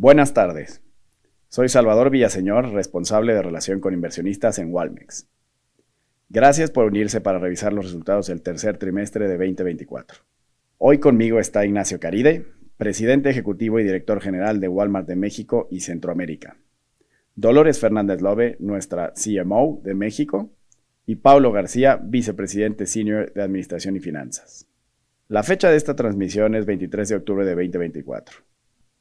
Buenas tardes. Soy Salvador Villaseñor, responsable de relación con inversionistas en Walmex. Gracias por unirse para revisar los resultados del tercer trimestre de 2024. Hoy conmigo está Ignacio Caride, presidente ejecutivo y director general de Walmart de México y Centroamérica. Dolores Fernández Lobe, nuestra CMO de México, y Paulo García, vicepresidente senior de Administración y Finanzas. La fecha de esta transmisión es 23 de octubre de 2024.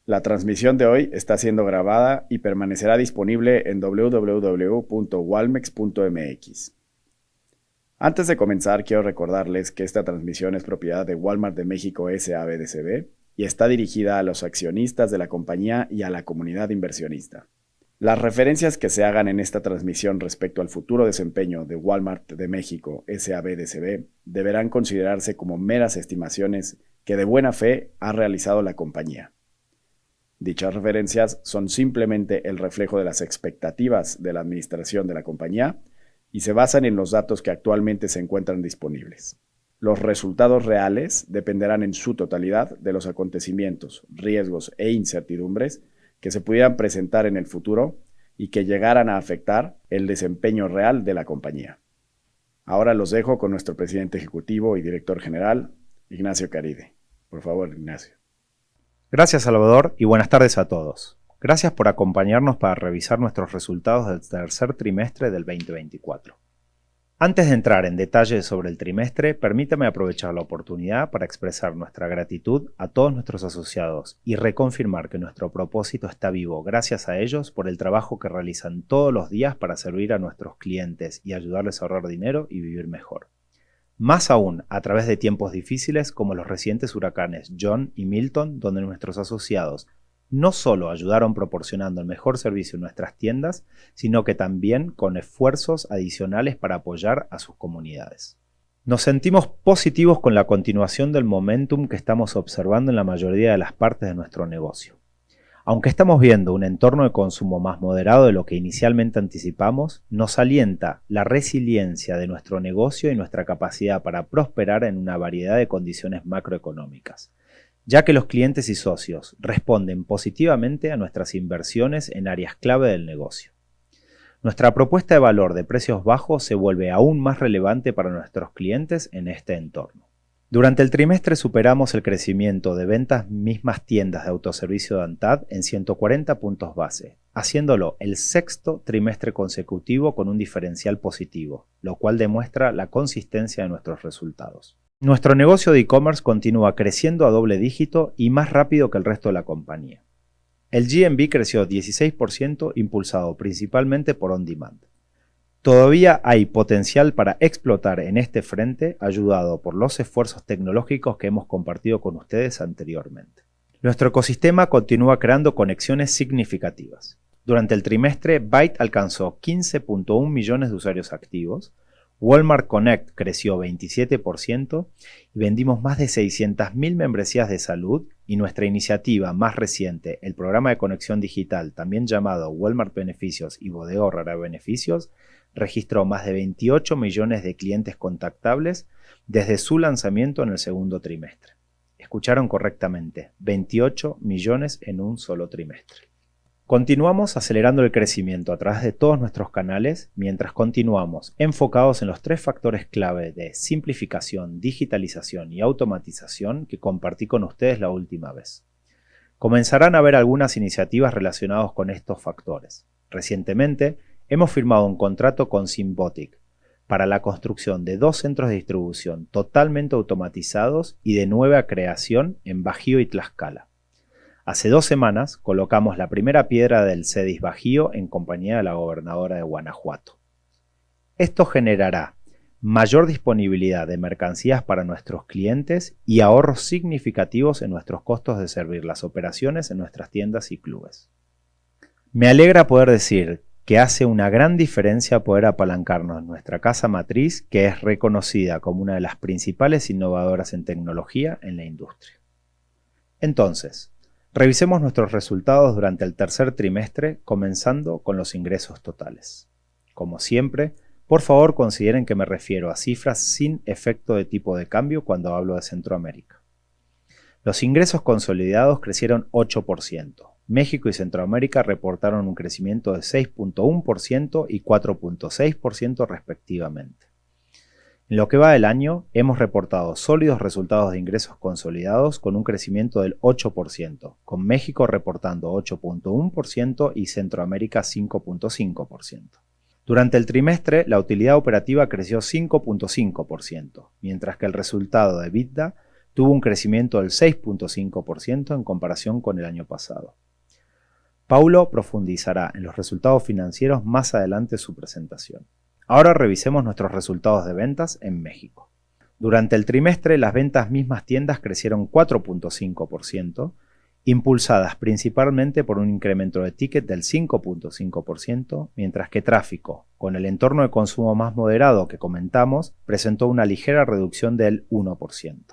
La transmisión de hoy está siendo grabada y permanecerá disponible en www.walmex.mx. Antes de comenzar, quiero recordarles que esta transmisión es propiedad de Walmart de México S.A.B.D.C.B. y está dirigida a los accionistas de la compañía y a la comunidad inversionista. Las referencias que se hagan en esta transmisión respecto al futuro desempeño de Walmart de México S.A.B.D.C.B. deberán considerarse como meras estimaciones que de buena fe ha realizado la compañía. Dichas referencias son simplemente el reflejo de las expectativas de la administración de la compañía y se basan en los datos que actualmente se encuentran disponibles. Los resultados reales dependerán en su totalidad de los acontecimientos, riesgos e incertidumbres que se pudieran presentar en el futuro y que llegaran a afectar el desempeño real de la compañía. Ahora los dejo con nuestro presidente ejecutivo y director general, Ignacio Caride. Por favor, Ignacio. Gracias, Salvador, y buenas tardes a todos. Gracias por acompañarnos para revisar nuestros resultados del tercer trimestre del 2024. Antes de entrar en detalles sobre el trimestre, permítame aprovechar la oportunidad para expresar nuestra gratitud a todos nuestros asociados y reconfirmar que nuestro propósito está vivo gracias a ellos por el trabajo que realizan todos los días para servir a nuestros clientes y ayudarles a ahorrar dinero y vivir mejor. Más aún, a través de tiempos difíciles como los recientes huracanes John y Milton, donde nuestros asociados no solo ayudaron proporcionando el mejor servicio en nuestras tiendas, sino que también con esfuerzos adicionales para apoyar a sus comunidades. Nos sentimos positivos con la continuación del momentum que estamos observando en la mayoría de las partes de nuestro negocio. Aunque estamos viendo un entorno de consumo más moderado de lo que inicialmente anticipamos, nos alienta la resiliencia de nuestro negocio y nuestra capacidad para prosperar en una variedad de condiciones macroeconómicas, ya que los clientes y socios responden positivamente a nuestras inversiones en áreas clave del negocio. Nuestra propuesta de valor de precios bajos se vuelve aún más relevante para nuestros clientes en este entorno. Durante el trimestre superamos el crecimiento de ventas mismas tiendas de autoservicio de ANTAD en 140 puntos base, haciéndolo el sexto trimestre consecutivo con un diferencial positivo, lo cual demuestra la consistencia de nuestros resultados. Nuestro negocio de e-commerce continúa creciendo a doble dígito y más rápido que el resto de la compañía. El GMV creció 16%, impulsado principalmente por On Demand. Todavía hay potencial para explotar en este frente, ayudado por los esfuerzos tecnológicos que hemos compartido con ustedes anteriormente. Nuestro ecosistema continúa creando conexiones significativas. Durante el trimestre, Byte alcanzó 15.1 millones de usuarios activos, Walmart Connect creció 27% y vendimos más de 600.000 membresías de salud, y nuestra iniciativa más reciente, el programa de conexión digital, también llamado Walmart Beneficios y Bodega Aurrera Beneficios, registró más de 28 millones de clientes contactables desde su lanzamiento en el segundo trimestre. Escucharon correctamente, 28 millones en un solo trimestre. Continuamos acelerando el crecimiento a través de todos nuestros canales, mientras continuamos enfocados en los tres factores clave de simplificación, digitalización y automatización que compartí con ustedes la última vez. Comenzarán a ver algunas iniciativas relacionadas con estos factores. Recientemente, hemos firmado un contrato con Symbotic para la construcción de 2 centros de distribución totalmente automatizados y de nueva creación en Bajío y Tlaxcala. Hace 2 semanas colocamos la primera piedra del CEDIS Bajío en compañía de la gobernadora de Guanajuato. Esto generará mayor disponibilidad de mercancías para nuestros clientes y ahorros significativos en nuestros costos de servir las operaciones en nuestras tiendas y clubes. Me alegra poder decir que hace una gran diferencia poder apalancarnos en nuestra casa matriz, que es reconocida como una de las principales innovadoras en tecnología en la industria. Entonces, revisemos nuestros resultados durante el tercer trimestre, comenzando con los ingresos totales. Como siempre, por favor consideren que me refiero a cifras sin efecto de tipo de cambio cuando hablo de Centroamérica. Los ingresos consolidados crecieron 8%, México y Centroamérica reportaron un crecimiento de 6.1% y 4.6% respectivamente. En lo que va del año, hemos reportado sólidos resultados de ingresos consolidados con un crecimiento del 8%, con México reportando 8.1% y Centroamérica 5.5%. Durante el trimestre, la utilidad operativa creció 5.5%, mientras que el resultado de EBITDA tuvo un crecimiento del 6.5% en comparación con el año pasado. Paulo profundizará en los resultados financieros más adelante en su presentación. Ahora revisemos nuestros resultados de ventas en México. Durante el trimestre, las ventas mismas tiendas crecieron 4.5%, impulsadas principalmente por un incremento de ticket del 5.5%, mientras que tráfico, con el entorno de consumo más moderado que comentamos, presentó una ligera reducción del 1%.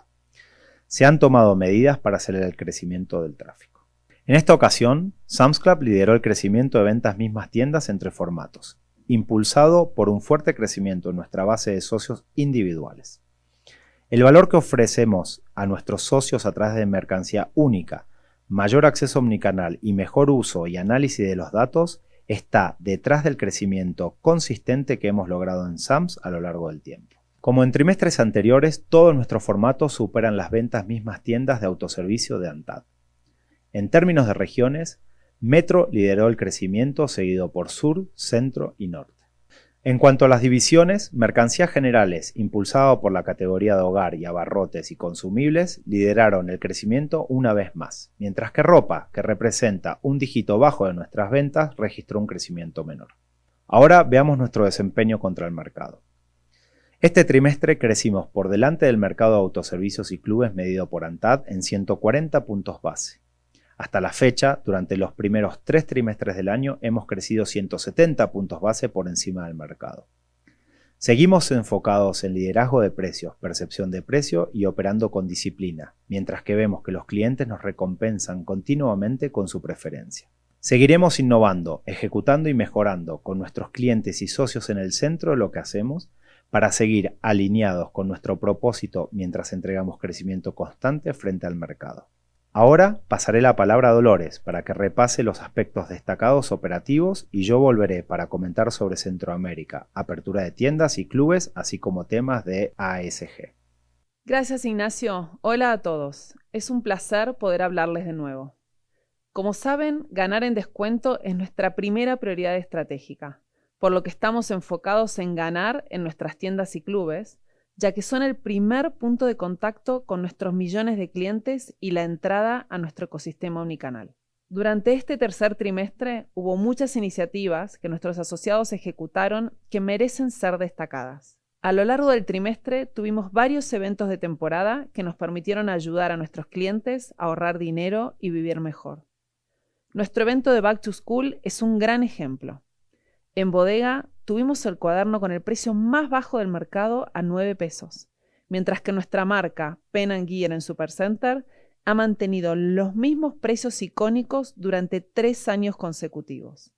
Se han tomado medidas para acelerar el crecimiento del tráfico. En esta ocasión, Sam's Club lideró el crecimiento de ventas mismas tiendas entre formatos, impulsado por un fuerte crecimiento en nuestra base de socios individuales. El valor que ofrecemos a nuestros socios a través de mercancía única, mayor acceso omnicanal y mejor uso y análisis de los datos está detrás del crecimiento consistente que hemos logrado en Sam's a lo largo del tiempo. Como en trimestres anteriores, todos nuestros formatos superan las ventas mismas tiendas de autoservicio de ANTAD. En términos de regiones, Metro lideró el crecimiento seguido por Sur, Centro y Norte. En cuanto a las divisiones, mercancías generales, impulsado por la categoría de hogar y abarrotes y consumibles, lideraron el crecimiento una vez más, mientras que ropa, que representa un dígito bajo de nuestras ventas, registró un crecimiento menor. Ahora veamos nuestro desempeño contra el mercado. Este trimestre crecimos por delante del mercado de autoservicios y clubes medido por ANTAD en 140 puntos base. Hasta la fecha, durante los primeros 3 trimestres del año, hemos crecido 170 puntos base por encima del mercado. Seguimos enfocados en liderazgo de precios, percepción de precio y operando con disciplina, mientras que vemos que los clientes nos recompensan continuamente con su preferencia. Seguiremos innovando, ejecutando y mejorando con nuestros clientes y socios en el centro de lo que hacemos para seguir alineados con nuestro propósito mientras entregamos crecimiento constante frente al mercado. Ahora pasaré la palabra a Dolores para que repase los aspectos destacados operativos y yo volveré para comentar sobre Centroamérica, apertura de tiendas y clubes, así como temas de ASG. Gracias, Ignacio. Hola a todos. Es un placer poder hablarles de nuevo. Como saben, ganar en descuento es nuestra primera prioridad estratégica, por lo que estamos enfocados en ganar en nuestras tiendas y clubes, ya que son el primer punto de contacto con nuestros millones de clientes y la entrada a nuestro ecosistema omnicanal. Durante este tercer trimestre hubo muchas iniciativas que nuestros asociados ejecutaron que merecen ser destacadas. A lo largo del trimestre tuvimos varios eventos de temporada que nos permitieron ayudar a nuestros clientes a ahorrar dinero y vivir mejor. Nuestro evento de Back to School es un gran ejemplo. En Bodega tuvimos el cuaderno con el precio más bajo del mercado a 9 pesos, mientras que nuestra marca Pen & Gear en Supercenter ha mantenido los mismos precios icónicos durante 3 años consecutivos.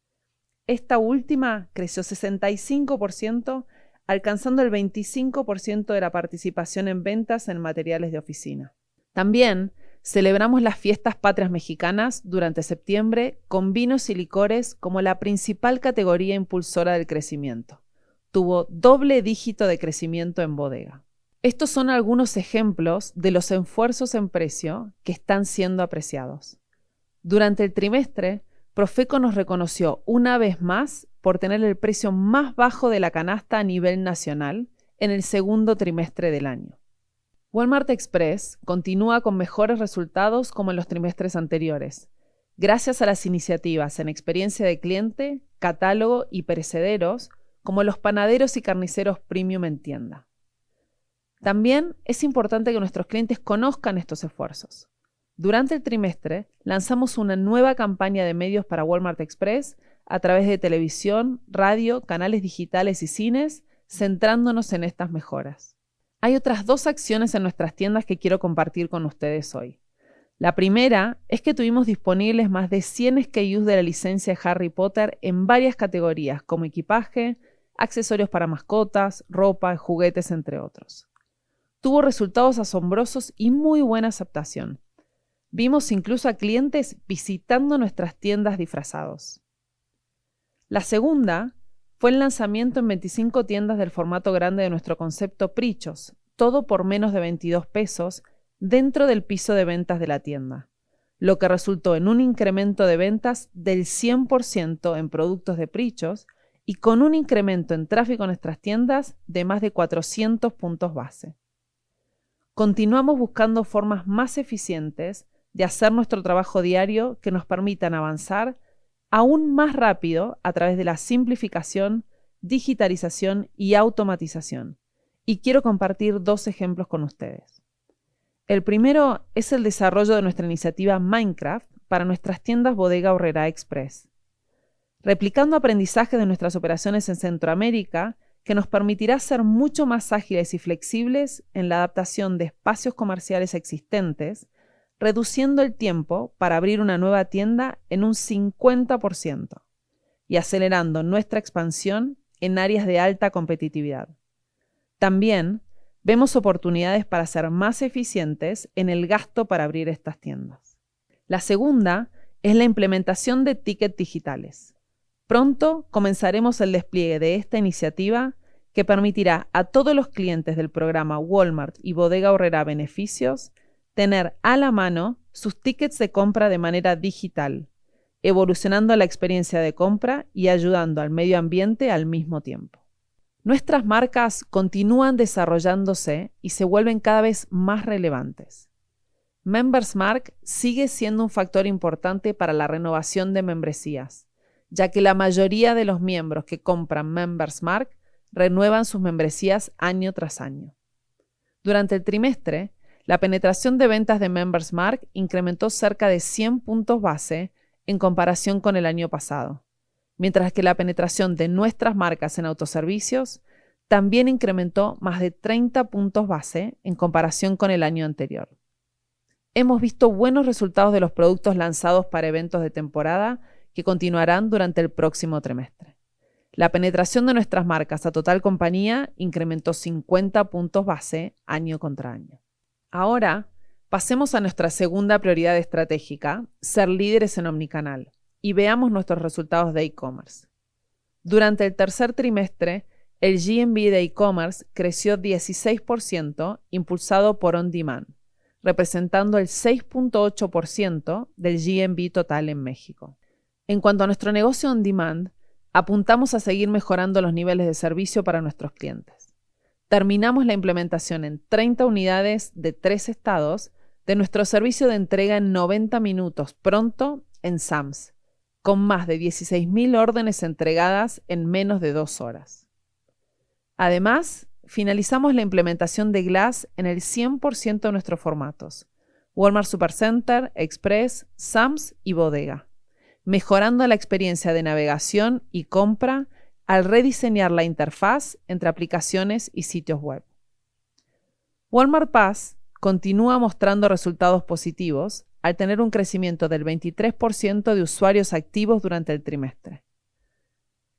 Esta última creció 65%, alcanzando el 25% de la participación en ventas en materiales de oficina. También celebramos las fiestas patrias mexicanas durante septiembre con vinos y licores como la principal categoría impulsora del crecimiento. Tuvo doble dígito de crecimiento en Bodega. Estos son algunos ejemplos de los esfuerzos en precio que están siendo apreciados. Durante el trimestre, Profeco nos reconoció una vez más por tener el precio más bajo de la canasta a nivel nacional en el segundo trimestre del año. Walmart Express continúa con mejores resultados como en los trimestres anteriores, gracias a las iniciativas en experiencia de cliente, catálogo y perecederos, como los panaderos y carniceros premium en tienda. También es importante que nuestros clientes conozcan estos esfuerzos. Durante el trimestre, lanzamos una nueva campaña de medios para Walmart Express a través de televisión, radio, canales digitales y cines, centrándonos en estas mejoras. Hay otras 2 acciones en nuestras tiendas que quiero compartir con ustedes hoy. La primera es que tuvimos disponibles más de 100 SKUs de la licencia Harry Potter en varias categorías, como equipaje, accesorios para mascotas, ropa, juguetes, entre otros. Tuvo resultados asombrosos y muy buena aceptación. Vimos incluso a clientes visitando nuestras tiendas disfrazados. La segunda fue el lanzamiento en 25 tiendas del formato grande de nuestro concepto Prichos, todo por menos de 22 pesos dentro del piso de ventas de la tienda, lo que resultó en un incremento de ventas del 100% en productos de Prichos y con un incremento en tráfico en nuestras tiendas de más de 400 puntos base. Continuamos buscando formas más eficientes de hacer nuestro trabajo diario que nos permitan avanzar aún más rápido a través de la simplificación, digitalización y automatización. Y quiero compartir 2 ejemplos con ustedes. El primero es el desarrollo de nuestra iniciativa Minecraft para nuestras tiendas Bodega Aurrerá Express, replicando aprendizaje de nuestras operaciones en Centroamérica que nos permitirá ser mucho más ágiles y flexibles en la adaptación de espacios comerciales existentes, reduciendo el tiempo para abrir una nueva tienda en un 50% y acelerando nuestra expansión en áreas de alta competitividad. También vemos oportunidades para ser más eficientes en el gasto para abrir estas tiendas. La segunda es la implementación de tickets digitales. Pronto comenzaremos el despliegue de esta iniciativa que permitirá a todos los clientes del programa Walmart y Bodega Aurrerá Beneficios tener a la mano sus tickets de compra de manera digital, evolucionando la experiencia de compra y ayudando al medio ambiente al mismo tiempo. Nuestras marcas continúan desarrollándose y se vuelven cada vez más relevantes. Members Mark sigue siendo un factor importante para la renovación de membresías, ya que la mayoría de los miembros que compran Members Mark renuevan sus membresías año tras año. Durante el trimestre, la penetración de ventas de Members Mark incrementó cerca de 100 puntos base en comparación con el año pasado, mientras que la penetración de nuestras marcas en autoservicios también incrementó más de 30 puntos base en comparación con el año anterior. Hemos visto buenos resultados de los productos lanzados para eventos de temporada que continuarán durante el próximo trimestre. La penetración de nuestras marcas a total compañía incrementó 50 puntos base año contra año. Ahora, pasemos a nuestra segunda prioridad estratégica, ser líderes en omnicanal, y veamos nuestros resultados de e-commerce. Durante el tercer trimestre, el GMV de e-commerce creció 16%, impulsado por On Demand, representando el 6.8% del GMV total en México. En cuanto a nuestro negocio On Demand, apuntamos a seguir mejorando los niveles de servicio para nuestros clientes. Terminamos la implementación en 30 unidades de 3 estados de nuestro servicio de entrega en 90 minutos pronto en Sam's, con más de 16.000 órdenes entregadas en menos de 2 horas. Además, finalizamos la implementación de Glass en el 100% de nuestros formatos, Walmart Supercenter, Express, Sam's y Bodega, mejorando la experiencia de navegación y compra al rediseñar la interfaz entre aplicaciones y sitios web. Walmart Pass continúa mostrando resultados positivos al tener un crecimiento del 23% de usuarios activos durante el trimestre.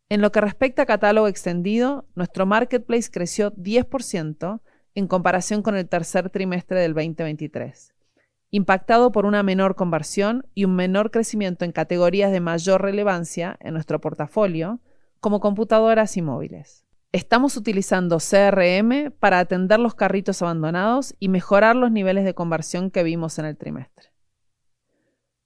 En lo que respecta a catálogo extendido, nuestro marketplace creció 10% en comparación con el tercer trimestre del 2023, impactado por una menor conversión y un menor crecimiento en categorías de mayor relevancia en nuestro portafolio, como computadoras y móviles. Estamos utilizando CRM para atender los carritos abandonados y mejorar los niveles de conversión que vimos en el trimestre.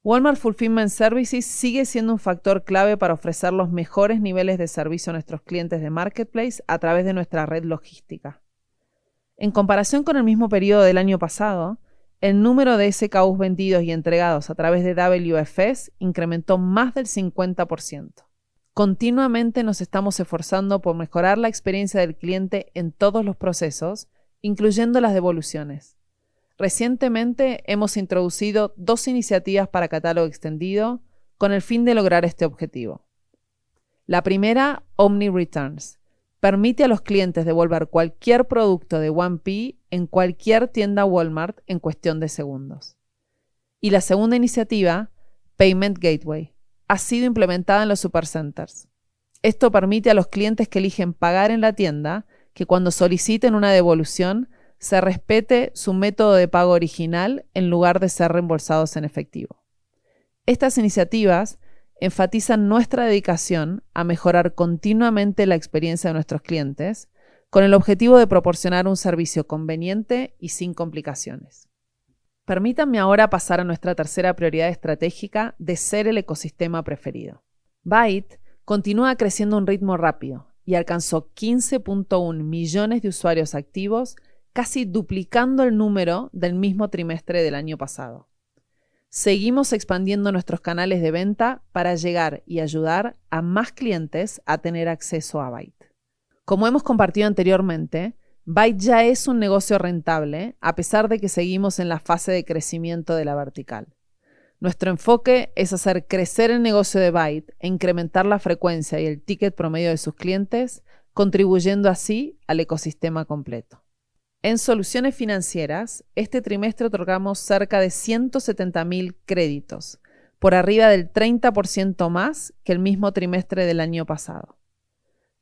Walmart Fulfillment Services sigue siendo un factor clave para ofrecer los mejores niveles de servicio a nuestros clientes de Marketplace a través de nuestra red logística. En comparación con el mismo periodo del año pasado, el número de SKUs vendidos y entregados a través de WFS incrementó más del 50%. Continuamente nos estamos esforzando por mejorar la experiencia del cliente en todos los procesos, incluyendo las devoluciones. Recientemente hemos introducido 2 iniciativas para catálogo extendido con el fin de lograr este objetivo. La primera, Omni Returns, permite a los clientes devolver cualquier producto de 1P en cualquier tienda Walmart en cuestión de segundos. Y la segunda iniciativa, Payment Gateway, ha sido implementada en los supercenters. Esto permite a los clientes que eligen pagar en la tienda que cuando soliciten una devolución se respete su método de pago original en lugar de ser reembolsados en efectivo. Estas iniciativas enfatizan nuestra dedicación a mejorar continuamente la experiencia de nuestros clientes con el objetivo de proporcionar un servicio conveniente y sin complicaciones. Permítanme ahora pasar a nuestra tercera prioridad estratégica de ser el ecosistema preferido. Byte continúa creciendo a un ritmo rápido y alcanzó 15.1 millones de usuarios activos, casi duplicando el número del mismo trimestre del año pasado. Seguimos expandiendo nuestros canales de venta para llegar y ayudar a más clientes a tener acceso a Byte. Como hemos compartido anteriormente, Byte ya es un negocio rentable, a pesar de que seguimos en la fase de crecimiento de la vertical. Nuestro enfoque es hacer crecer el negocio de Byte e incrementar la frecuencia y el ticket promedio de sus clientes, contribuyendo así al ecosistema completo. En soluciones financieras, este trimestre otorgamos cerca de 170.000 créditos, por arriba del 30% más que el mismo trimestre del año pasado.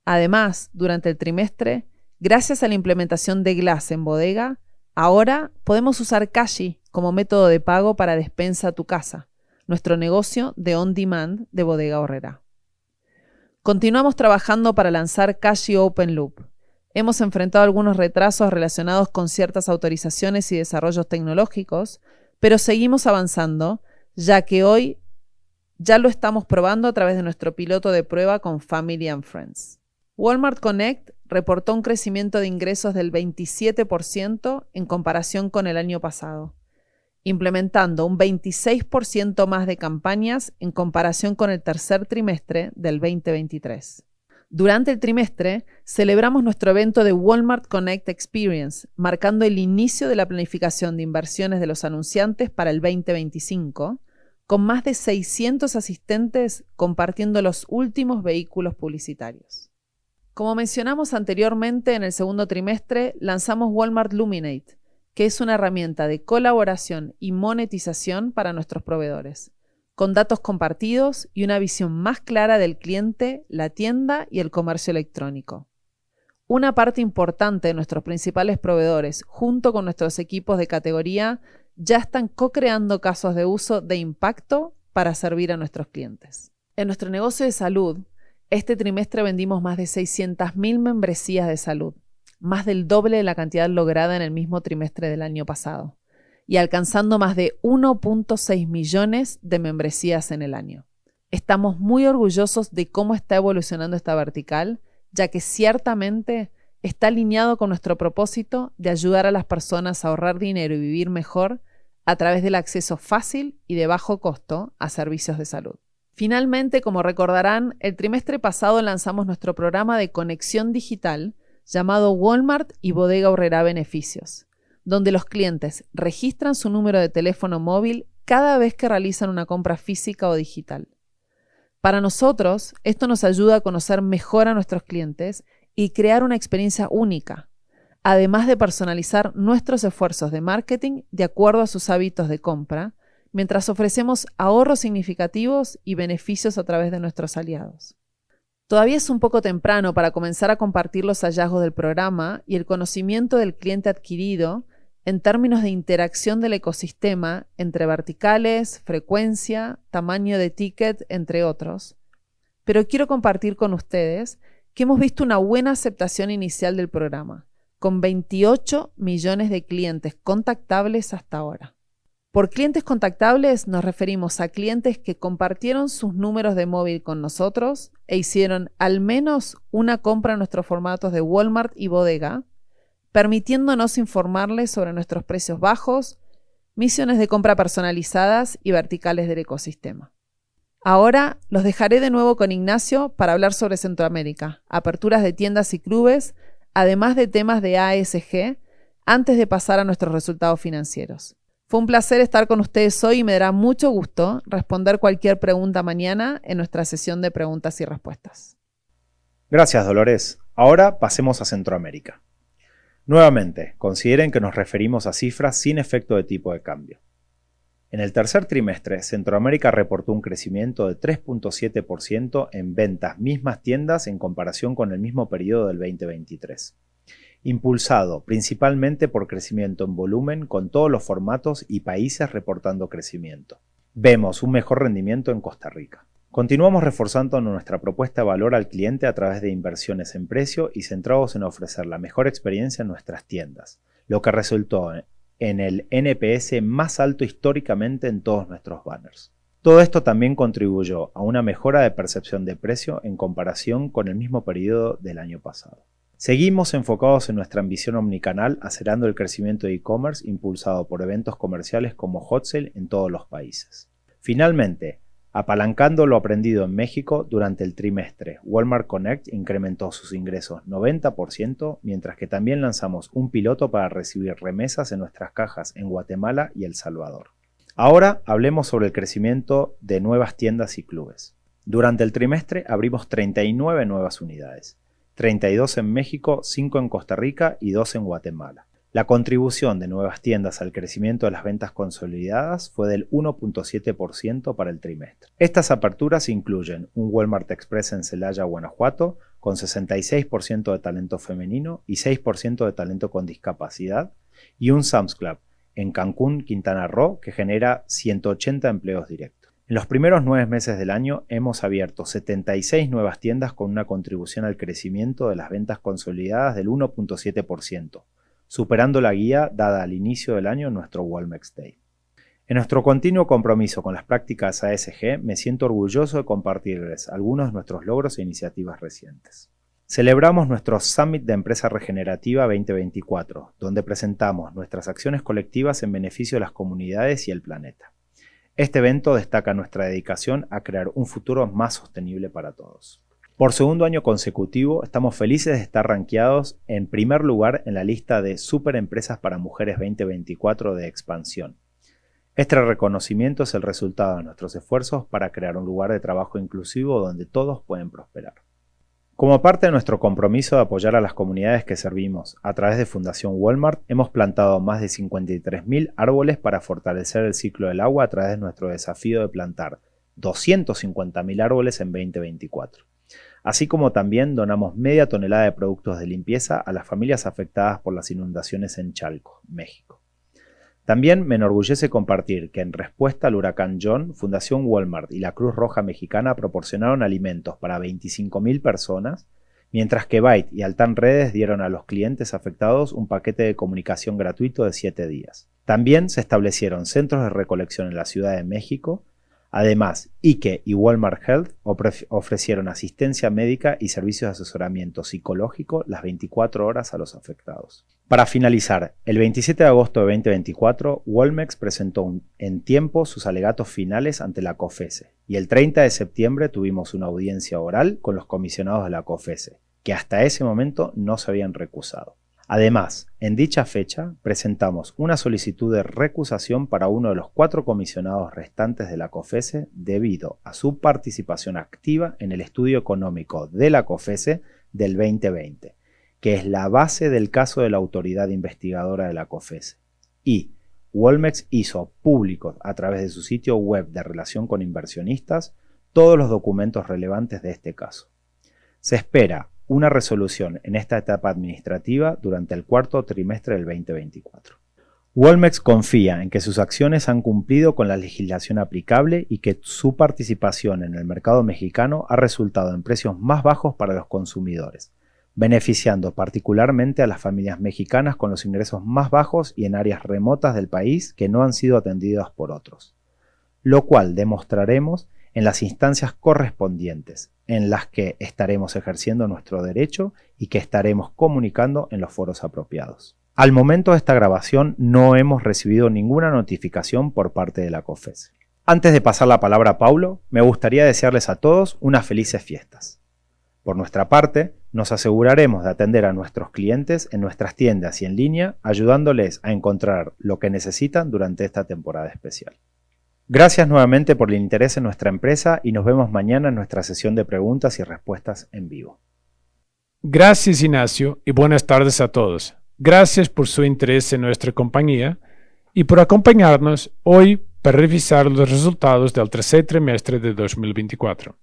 Además, durante el trimestre, gracias a la implementación de Glass en bodega, ahora podemos usar Cashi como método de pago para despensa a tu casa, nuestro negocio de on-demand de Bodega Aurrerá. Continuamos trabajando para lanzar Cashi Open Loop. Hemos enfrentado algunos retrasos relacionados con ciertas autorizaciones y desarrollos tecnológicos, pero seguimos avanzando, ya que hoy ya lo estamos probando a través de nuestro piloto de prueba con Family and Friends. Walmart Connect reportó un crecimiento de ingresos del 27% en comparación con el año pasado, implementando un 26% más de campañas en comparación con el tercer trimestre del 2023. Durante el trimestre, celebramos nuestro evento de Walmart Connect Experience, marcando el inicio de la planificación de inversiones de los anunciantes para el 2025, con más de 600 asistentes compartiendo los últimos vehículos publicitarios. Como mencionamos anteriormente, en el segundo trimestre lanzamos Walmart Luminate, que es una herramienta de colaboración y monetización para nuestros proveedores, con datos compartidos y una visión más clara del cliente, la tienda y el comercio electrónico. Una parte importante de nuestros principales proveedores, junto con nuestros equipos de categoría, ya están co-creando casos de uso de impacto para servir a nuestros clientes. En nuestro negocio de salud, este trimestre vendimos más de 600.000 membresías de salud, más del doble de la cantidad lograda en el mismo trimestre del año pasado, y alcanzando más de 1.6 millones de membresías en el año. Estamos muy orgullosos de cómo está evolucionando esta vertical, ya que ciertamente está alineado con nuestro propósito de ayudar a las personas a ahorrar dinero y vivir mejor a través del acceso fácil y de bajo costo a servicios de salud. Finalmente, como recordarán, el trimestre pasado lanzamos nuestro programa de conexión digital llamado Walmart y Bodega Aurrerá Beneficios, donde los clientes registran su número de teléfono móvil cada vez que realizan una compra física o digital. Para nosotros, esto nos ayuda a conocer mejor a nuestros clientes y crear una experiencia única, además de personalizar nuestros esfuerzos de marketing de acuerdo a sus hábitos de compra, mientras ofrecemos ahorros significativos y beneficios a través de nuestros aliados. Todavía es un poco temprano para comenzar a compartir los hallazgos del programa y el conocimiento del cliente adquirido en términos de interacción del ecosistema entre verticales, frecuencia, tamaño de ticket, entre otros. Pero quiero compartir con ustedes que hemos visto una buena aceptación inicial del programa, con 28 millones de clientes contactables hasta ahora. Por clientes contactables nos referimos a clientes que compartieron sus números de móvil con nosotros e hicieron al menos una compra en nuestros formatos de Walmart y Bodega, permitiéndonos informarles sobre nuestros precios bajos, misiones de compra personalizadas y verticales del ecosistema. Ahora los dejaré de nuevo con Ignacio para hablar sobre Centroamérica, aperturas de tiendas y clubes, además de temas de ASG, antes de pasar a nuestros resultados financieros. Fue un placer estar con ustedes hoy y me dará mucho gusto responder cualquier pregunta mañana en nuestra sesión de preguntas y respuestas. Gracias, Dolores. Ahora pasemos a Centroamérica. Nuevamente, consideren que nos referimos a cifras sin efecto de tipo de cambio. En el tercer trimestre, Centroamérica reportó un crecimiento de 3.7% en ventas mismas tiendas en comparación con el mismo periodo del 2023. impulsado principalmente por crecimiento en volumen con todos los formatos y países reportando crecimiento. Vemos un mejor rendimiento en Costa Rica. Continuamos reforzando nuestra propuesta de valor al cliente a través de inversiones en precio y centrados en ofrecer la mejor experiencia en nuestras tiendas, lo que resultó en el NPS más alto históricamente en todos nuestros banners. Todo esto también contribuyó a una mejora de percepción de precio en comparación con el mismo periodo del año pasado. Seguimos enfocados en nuestra ambición omnicanal, acelerando el crecimiento de e-commerce impulsado por eventos comerciales como Hot Sale en todos los países. Finalmente, apalancando lo aprendido en México, durante el trimestre, Walmart Connect incrementó sus ingresos 90%, mientras que también lanzamos un piloto para recibir remesas en nuestras cajas en Guatemala y El Salvador. Ahora hablemos sobre el crecimiento de nuevas tiendas y clubes. Durante el trimestre abrimos 39 nuevas unidades, 32 en México, 5 en Costa Rica y 2 en Guatemala. La contribución de nuevas tiendas al crecimiento de las ventas consolidadas fue del 1.7% para el trimestre. Estas aperturas incluyen un Walmart Express en Celaya, Guanajuato, con 66% de talento femenino y 6% de talento con discapacidad, y un Sam's Club en Cancún, Quintana Roo, que genera 180 empleos directos. En los primeros 9 meses del año hemos abierto 76 nuevas tiendas con una contribución al crecimiento de las ventas consolidadas del 1.7%, superando la guía dada al inicio del año en nuestro Walmart Day. En nuestro continuo compromiso con las prácticas ASG, me siento orgulloso de compartirles algunos de nuestros logros e iniciativas recientes. Celebramos nuestro Summit de Empresa Regenerativa 2024, donde presentamos nuestras acciones colectivas en beneficio de las comunidades y el planeta. Este evento destaca nuestra dedicación a crear un futuro más sostenible para todos. Por segundo año consecutivo, estamos felices de estar rankeados en primer lugar en la lista de Superempresas para Mujeres 2024 de Expansión. Este reconocimiento es el resultado de nuestros esfuerzos para crear un lugar de trabajo inclusivo donde todos pueden prosperar. Como parte de nuestro compromiso de apoyar a las comunidades que servimos a través de Fundación Walmart, hemos plantado más de 53.000 árboles para fortalecer el ciclo del agua a través de nuestro desafío de plantar 250.000 árboles en 2024. Así como también donamos media tonelada de productos de limpieza a las familias afectadas por las inundaciones en Chalco, México. También me enorgullece compartir que en respuesta al huracán John, Fundación Walmart y la Cruz Roja Mexicana proporcionaron alimentos para 25.000 personas, mientras que Byte y Altan Redes dieron a los clientes afectados un paquete de comunicación gratuito de 7 días. También se establecieron centros de recolección en la Ciudad de México. Además, Ike y Walmart Health ofrecieron asistencia médica y servicios de asesoramiento psicológico las 24 horas a los afectados. Para finalizar, el 27 de agosto de 2024, Walmex presentó en tiempo sus alegatos finales ante la COFECE y el 30 de septiembre tuvimos una audiencia oral con los comisionados de la COFECE, que hasta ese momento no se habían recusado. Además, en dicha fecha, presentamos una solicitud de recusación para uno de los 4 comisionados restantes de la COFECE debido a su participación activa en el estudio económico de la COFECE del 2020, que es la base del caso de la autoridad investigadora de la COFECE. Y Walmex hizo públicos a través de su sitio web de relación con inversionistas todos los documentos relevantes de este caso. Se espera una resolución en esta etapa administrativa durante el cuarto trimestre del 2024. Walmex confía en que sus acciones han cumplido con la legislación aplicable y que su participación en el mercado mexicano ha resultado en precios más bajos para los consumidores, beneficiando particularmente a las familias mexicanas con los ingresos más bajos y en áreas remotas del país que no han sido atendidas por otros, lo cual demostraremos en las instancias correspondientes, en las que estaremos ejerciendo nuestro derecho y que estaremos comunicando en los foros apropiados. Al momento de esta grabación no hemos recibido ninguna notificación por parte de la COFECE. Antes de pasar la palabra a Paulo, me gustaría desearles a todos unas felices fiestas. Por nuestra parte, nos aseguraremos de atender a nuestros clientes en nuestras tiendas y en línea, ayudándoles a encontrar lo que necesitan durante esta temporada especial. Gracias nuevamente por el interés en nuestra empresa y nos vemos mañana en nuestra sesión de preguntas y respuestas en vivo. Gracias, Ignacio, y buenas tardes a todos. Gracias por su interés en nuestra compañía y por acompañarnos hoy para revisar los resultados del tercer trimestre de 2024.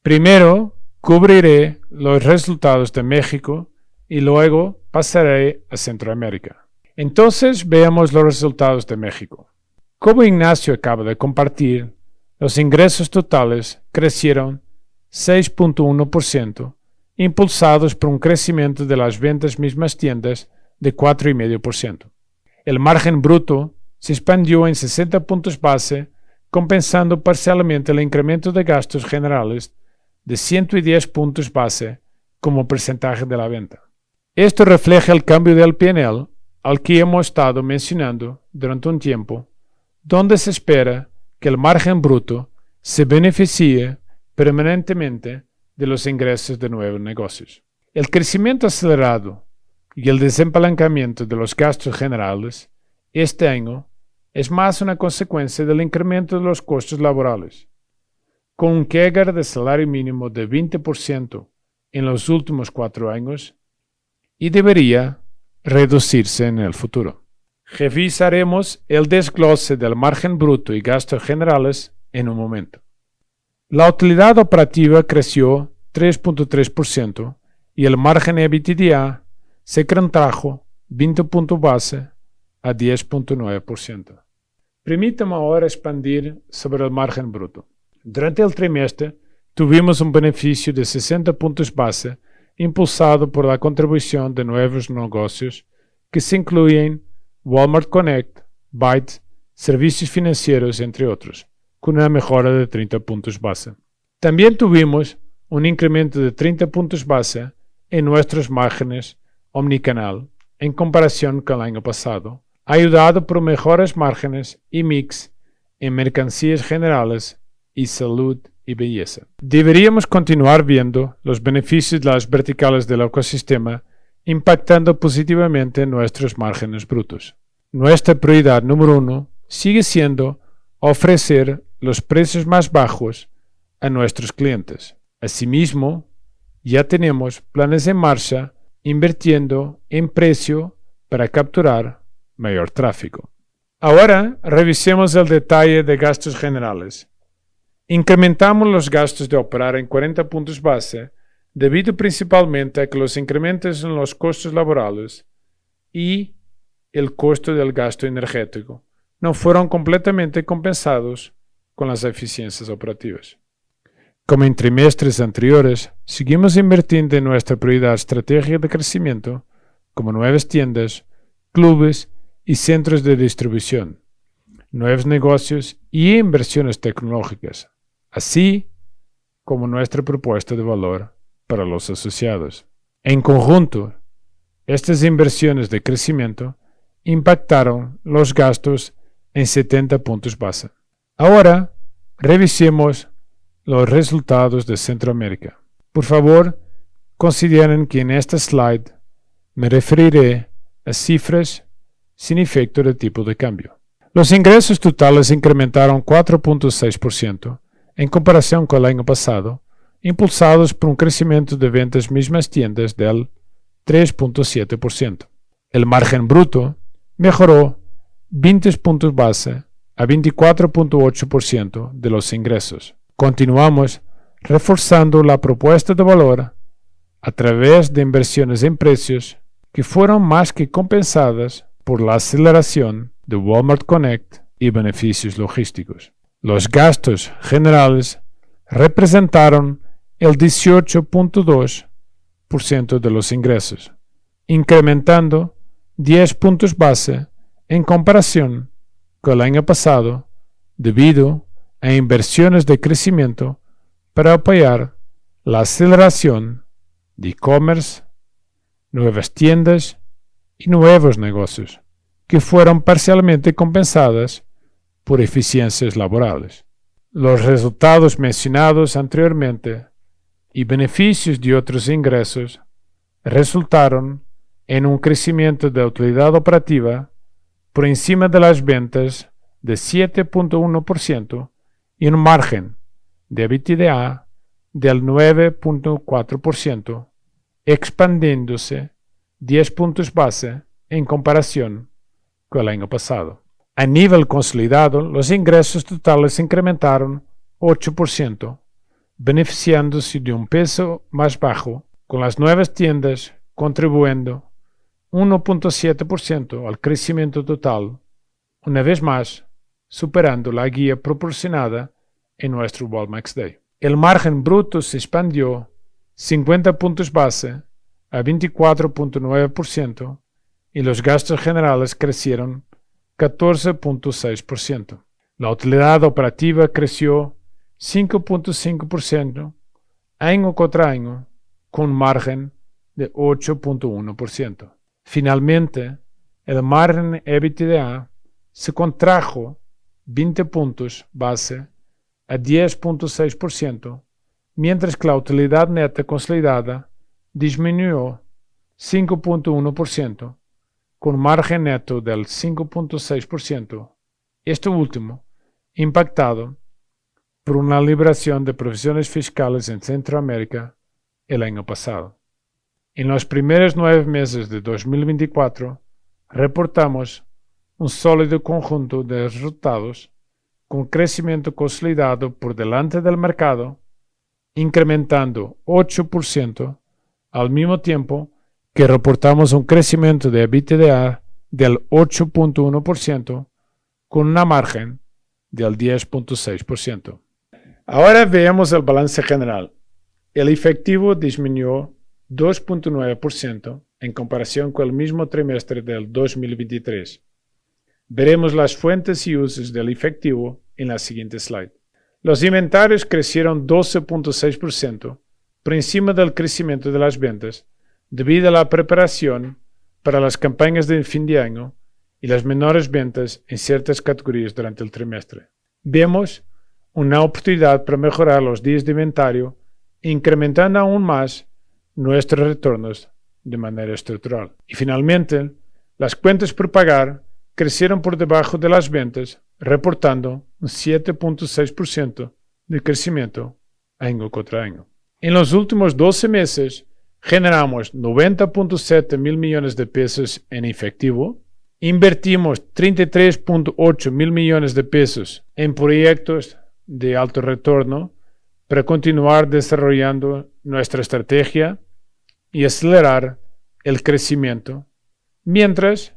Primero, cubriré los resultados de México y luego pasaré a Centroamérica. Entonces veamos los resultados de México. Como Ignacio acaba de compartir, los ingresos totales crecieron 6.1%, impulsados por un crecimiento de las ventas mismas tiendas de 4,5%. El margen bruto se expandió en 60 puntos base, compensando parcialmente el incremento de gastos generales de 110 puntos base como porcentaje de la venta. Esto refleja el cambio del P&L al que hemos estado mencionando durante un tiempo, donde se espera que el margen bruto se beneficie permanentemente de los ingresos de nuevos negocios. El crecimiento acelerado y el desapalancamiento de los gastos generales este año es más una consecuencia del incremento de los costos laborales, con un CAGR de salario mínimo de 20% en los últimos 4 años y debería reducirse en el futuro. Revisaremos el desglose del margen bruto y gastos generales en un momento. La utilidad operativa creció 3.3% y el margen EBITDA se contrajo 20 puntos base a 10.9%. Permítame ahora expandir sobre el margen bruto. Durante el trimestre tuvimos un beneficio de 60 puntos base impulsado por la contribución de nuevos negocios que se incluyen Walmart Connect, Byte, servicios financieros, entre otros, con una mejora de 30 puntos base. También tuvimos un incremento de 30 puntos base en nuestros márgenes omnicanal en comparación con el año pasado, ayudado por mejores márgenes y mix en mercancías generales y salud y belleza. Deberíamos continuar viendo los beneficios de las verticales del ecosistema impactando positivamente en nuestros márgenes brutos. Nuestra prioridad número 1 sigue siendo ofrecer los precios más bajos a nuestros clientes. Asimismo, ya tenemos planes en marcha invirtiendo en precio para capturar mayor tráfico. Ahora revisemos el detalle de gastos generales. Incrementamos los gastos de operar en 40 puntos base debido principalmente a que los incrementos en los costos laborales y el costo del gasto energético no fueron completamente compensados con las eficiencias operativas. Como en trimestres anteriores, seguimos invirtiendo en nuestra prioridad estratégica de crecimiento, como nuevas tiendas, clubes y centros de distribución, nuevos negocios y inversiones tecnológicas, así como nuestra propuesta de valor para los asociados. En conjunto, estas inversiones de crecimiento impactaron los gastos en 70 puntos base. Ahora, revisemos los resultados de Centroamérica. Por favor, consideren que en esta slide me referiré a cifras sin efecto de tipo de cambio. Los ingresos totales incrementaron 4.6% en comparación con el año pasado, impulsados por un crecimiento de ventas mismas tiendas del 3.7%. El margen bruto mejoró 20 puntos base a 24.8% de los ingresos. Continuamos reforzando la propuesta de valor a través de inversiones en precios que fueron más que compensadas por la aceleración de Walmart Connect y beneficios logísticos. Los gastos generales representaron el 18.2% de los ingresos, incrementando 10 puntos base en comparación con el año pasado debido a inversiones de crecimiento para apoyar la aceleración de e-commerce, nuevas tiendas y nuevos negocios, que fueron parcialmente compensadas por eficiencias laborales. Los resultados mencionados anteriormente y beneficios de otros ingresos resultaron en un crecimiento de utilidad operativa por encima de las ventas de 7.1% y un margen de EBITDA del 9.4%, expandiéndose 10 puntos base en comparación con el año pasado. A nivel consolidado, los ingresos totales incrementaron 8%, beneficiándose de un peso más bajo, con las nuevas tiendas contribuyendo 1.7% al crecimiento total, una vez más superando la guía proporcionada en nuestro Walmax Day. El margen bruto se expandió 50 puntos base a 24.9% y los gastos generales crecieron 14.6%. La utilidad operativa creció 5.5% año contra año, con margen de 8.1%. Finalmente, el margen EBITDA se contrajo 20 puntos base a 10.6%, mientras que la utilidad neta consolidada disminuyó 5.1%, con margen neto del 5.6%, esto último impactado por una liberación de provisiones fiscales en Centroamérica el año pasado. En los primeros 9 meses de 2024, reportamos un sólido conjunto de resultados con crecimiento consolidado por delante del mercado, incrementando 8% al mismo tiempo que reportamos un crecimiento de EBITDA del 8.1% con una margen del 10.6%. Ahora veamos el balance general. El efectivo disminuyó 2.9% en comparación con el mismo trimestre del 2023. Veremos las fuentes y usos del efectivo en la siguiente slide. Los inventarios crecieron 12.6% por encima del crecimiento de las ventas debido a la preparación para las campañas de fin de año y las menores ventas en ciertas categorías durante el trimestre. Vemos una oportunidad para mejorar los días de inventario, incrementando aún más nuestros retornos de manera estructural. Y finalmente, las cuentas por pagar crecieron por debajo de las ventas, reportando un 7.6% de crecimiento año contra año. En los últimos 12 meses, generamos 90.7 mil millones de pesos en efectivo, invertimos 33.8 mil millones de pesos en proyectos de alto retorno para continuar desarrollando nuestra estrategia y acelerar el crecimiento, mientras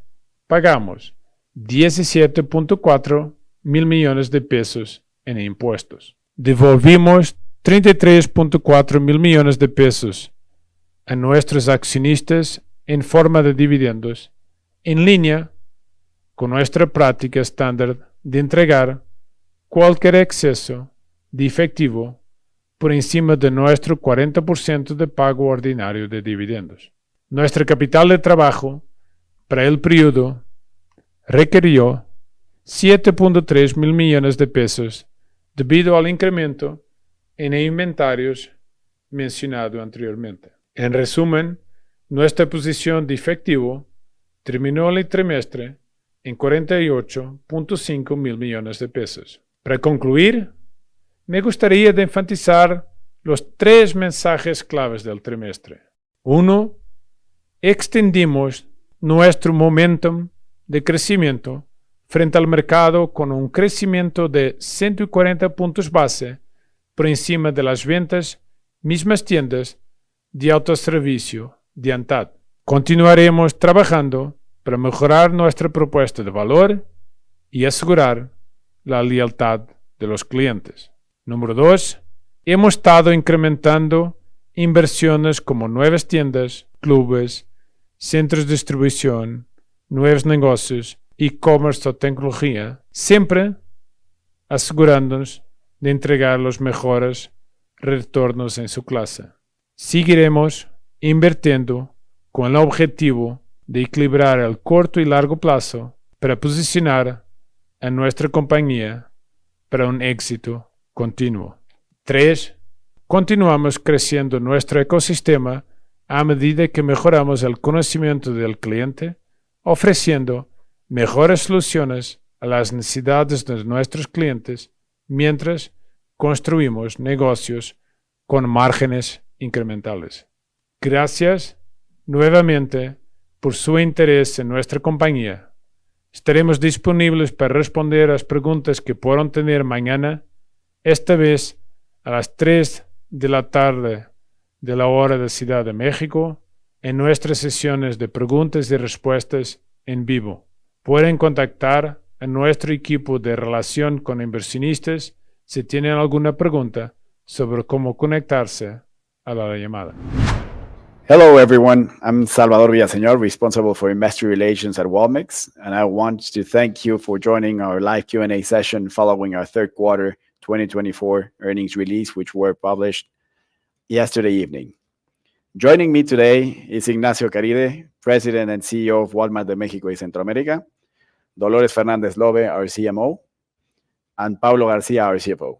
pagamos 17.4 mil millones de pesos en impuestos. Devolvimos 33.4 mil millones de pesos a nuestros accionistas en forma de dividendos, en línea con nuestra práctica estándar de entregar cualquier exceso de efectivo por encima de nuestro 40% de pago ordinario de dividendos. Nuestro capital de trabajo para el periodo requirió 7.3 mil millones de pesos debido al incremento en inventarios mencionado anteriormente. En resumen, nuestra posición de efectivo terminó el trimestre en 48.5 mil millones de pesos. Para concluir, me gustaría enfatizar los 3 mensajes claves del trimestre. 1. Extendimos nuestro momentum de crecimiento frente al mercado con un crecimiento de 140 puntos base por encima de las ventas mismas tiendas de autoservicio de ANTAD. Continuaremos trabajando para mejorar nuestra propuesta de valor y asegurar la lealtad de los clientes. Número 2. Hemos estado incrementando inversiones como nuevas tiendas, clubes, centros de distribución, nuevos negocios, e-commerce o tecnología, siempre asegurándonos de entregar los mejores retornos en su clase. Seguiremos invirtiendo con el objetivo de equilibrar el corto y largo plazo para posicionar a nuestra compañía para un éxito continuo. 3. Continuamos creciendo nuestro ecosistema a medida que mejoramos el conocimiento del cliente, ofreciendo mejores soluciones a las necesidades de nuestros clientes mientras construimos negocios con márgenes incrementales. Gracias nuevamente por su interés en nuestra compañía. Estaremos disponibles para responder a las preguntas que puedan tener mañana, esta vez a las 3 de la tarde de la hora de Ciudad de México, en nuestras sesiones de preguntas y respuestas en vivo. Pueden contactar a nuestro equipo de relación con inversionistas si tienen alguna pregunta sobre cómo conectarse a la llamada. Hello, everyone. I'm Salvador Villaseñor, responsible for investor relations at Walmex, and I want to thank you for joining our live Q&A session following our third quarter 2024 earnings release, which were published yesterday evening. Joining me today is Ignacio Caride, President and CEO of Walmart de México y Centroamérica, Dolores Fernández Lobe, our CMO, and Pablo Garcia, our CFO.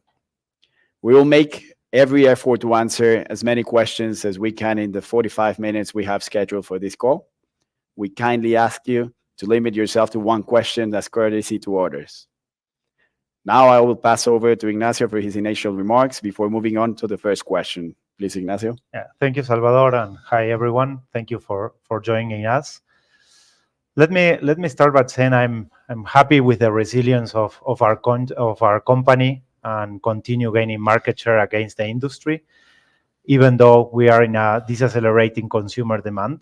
We will make every effort to answer as many questions as we can in the 45 minutes we have scheduled for this call. We kindly ask you to limit yourself to one question as courtesy to others. Now I will pass over to Ignacio for his initial remarks before moving on to the first question. Please, Ignacio. Yeah, thank you, Salvador, and hi, everyone. Thank you for joining us. Let me start by saying I'm happy with the resilience of our company and continue gaining market share against the industry, even though we are in a decelerating consumer demand.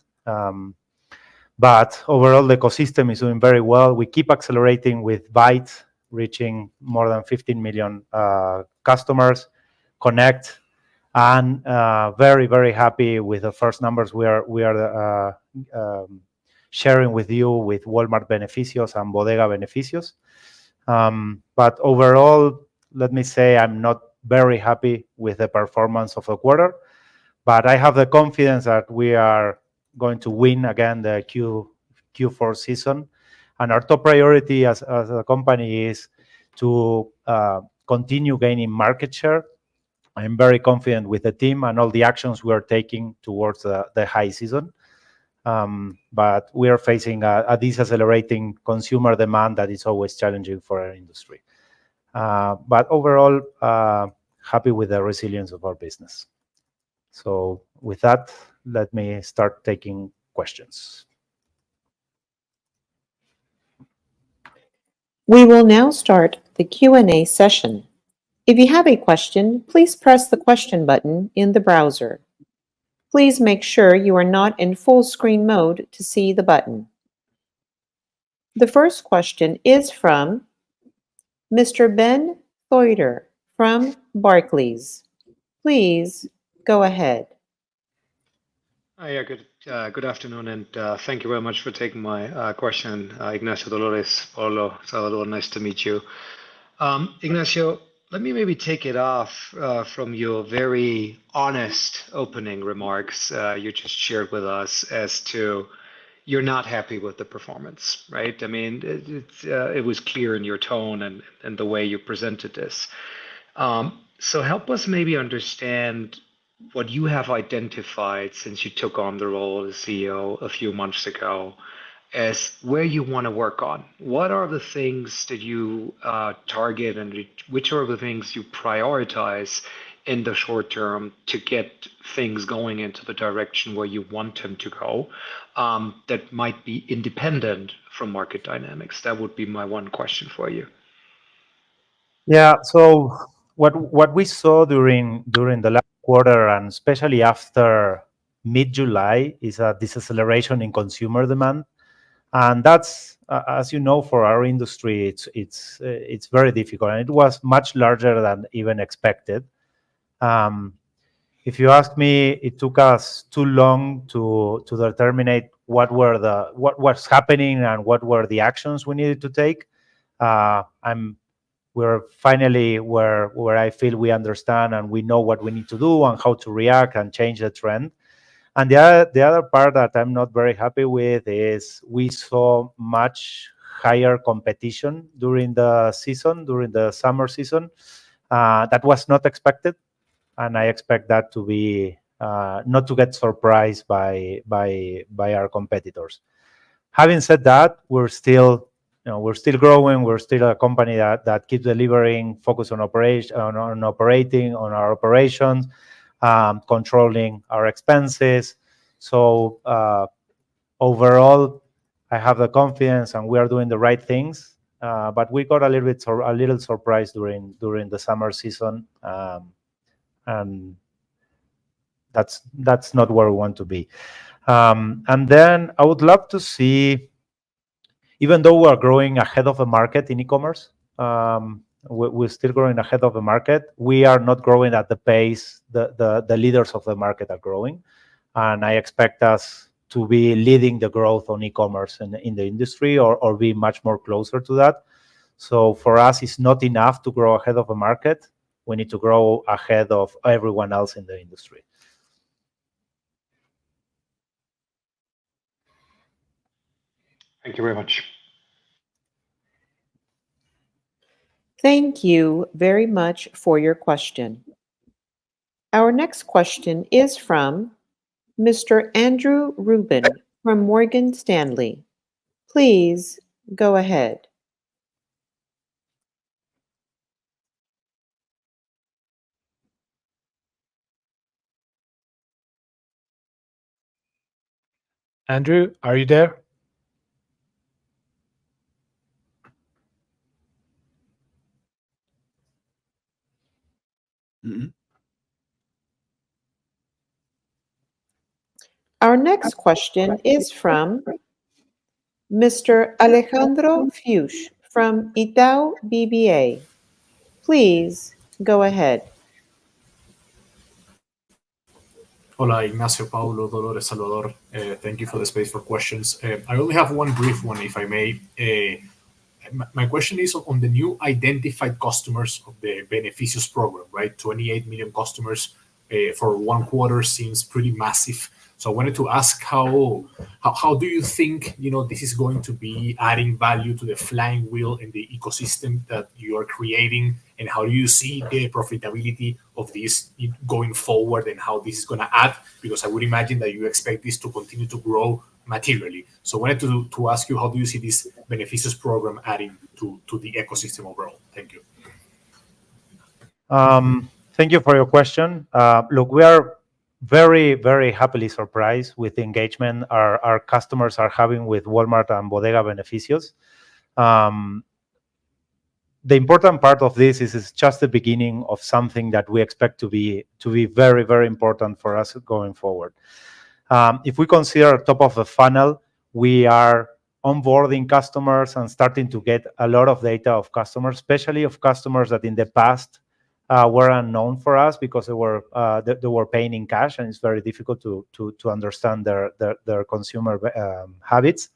But overall, the ecosystem is doing very well. We keep accelerating with Byte, reaching more than 15 million customers, Connect, and very, very happy with the first numbers we are sharing with you with Walmart Beneficios and Bodega Beneficios. But overall, let me say I'm not very happy with the performance of the quarter, but I have the confidence that we are going to win again the Q4 season. And our top priority as a company is to continue gaining market share. I'm very confident with the team and all the actions we are taking towards the high season. But we are facing a decelerating consumer demand that is always challenging for our industry. But overall, happy with the resilience of our business. So with that, let me start taking questions. We will now start the Q&A session. If you have a question, please press the question button in the browser. Please make sure you are not in full screen mode to see the button. The first question is from Mr. Ben Theurer from Barclays. Please go ahead. Hi, good afternoon, and thank you very much for taking my question. Ignacio, Dolores, Paulo, Salvador, nice to meet you. Ignacio, let me maybe take it off from your very honest opening remarks you just shared with us as to you're not happy with the performance, right? I mean, it was clear in your tone and the way you presented this. So help us maybe understand what you have identified since you took on the role as CEO a few months ago as where you want to work on. What are the things that you target and which are the things you prioritize in the short term to get things going into the direction where you want them to go that might be independent from market dynamics? That would be my one question for you. Yeah, so what we saw during the last quarter, and especially after mid-July, is a deceleration in consumer demand. And that's, as you know, for our industry, it's very difficult. And it was much larger than even expected. If you ask me, it took us too long to determine what was happening and what were the actions we needed to take. We're finally where I feel we understand and we know what we need to do and how to react and change the trend. And the other part that I'm not very happy with is we saw much higher competition during the summer season. That was not expected. And I expect that to be not to get surprised by our competitors. Having said that, we're still growing. We're still a company that keeps delivering, focus on operating on our operations, controlling our expenses. So overall, I have the confidence, and we are doing the right things. But we got a little surprised during the summer season. And that's not where we want to be. And then I would love to see, even though we're growing ahead of the market in e-commerce, we're still growing ahead of the market. We are not growing at the pace the leaders of the market are growing. And I expect us to be leading the growth on e-commerce in the industry, or be much more closer to that. So for us, it's not enough to grow ahead of the market. We need to grow ahead of everyone else in the industry. Thank you very much. Thank you very much for your question. Our next question is from Mr. Andrew Rubin from Morgan Stanley. Please go ahead. Andrew, are you there? Our next question is from Mr. Alejandro Fuchs from Itaú BBA. Please go ahead. Hola, Ignacio, Paulo, Dolores, Salvador. Thank you for the space for questions. I only have one brief one, if I may. My question is on the new identified customers of the Beneficios program, right? 28 million customers for 1 quarter seems pretty massive. So I wanted to ask how do you think this is going to be adding value to the flying wheel in the ecosystem that you are creating, and how do you see the profitability of this going forward, and how this is going to add? Because I would imagine that you expect this to continue to grow materially. So I wanted to ask you, how do you see this Beneficios program adding to the ecosystem overall? Thank you. Thank you for your question. Look, we are very, very happily surprised with the engagement our customers are having with Walmart and Bodega Beneficios. The important part of this is it's just the beginning of something that we expect to be very, very important for us going forward. If we consider top of the funnel, we are onboarding customers and starting to get a lot of data of customers, especially of customers that in the past were unknown for us because they were paying in cash, and it's very difficult to understand their consumer habits.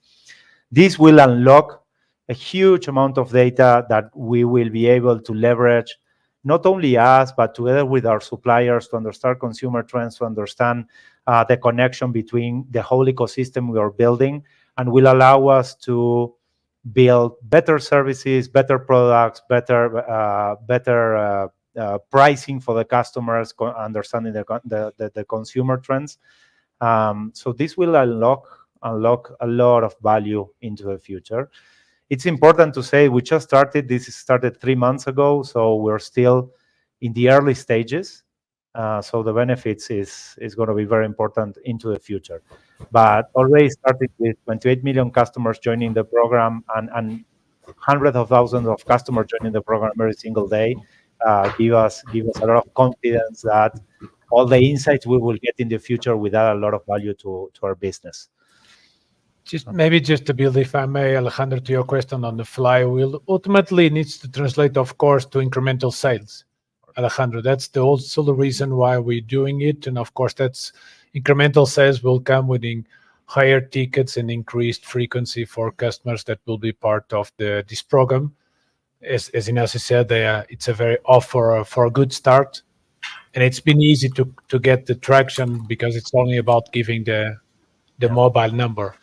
This will unlock a huge amount of data that we will be able to leverage, not only us, but together with our suppliers, to understand consumer trends, to understand the connection between the whole ecosystem we are building, and will allow us to build better services, better products, better pricing for the customers, understanding the consumer trends. So this will unlock a lot of value into the future. It's important to say we just started. This started 3 months ago, so we're still in the early stages. So the benefits is going to be very important into the future. But already starting with 28 million customers joining the program and hundreds of thousands of customers joining the program every single day, give us a lot of confidence that all the insights we will get in the future will add a lot of value to our business. Maybe just to build, if I may, Alejandro, to your question on the flywheel, ultimately it needs to translate, of course, to incremental sales. Alejandro, that's also the reason why we're doing it. And of course, that's incremental sales will come with higher tickets and increased frequency for customers that will be part of this program. As Ignacio said, it's a very offer for a good start. And it's been easy to get the traction because it's only about giving the mobile number.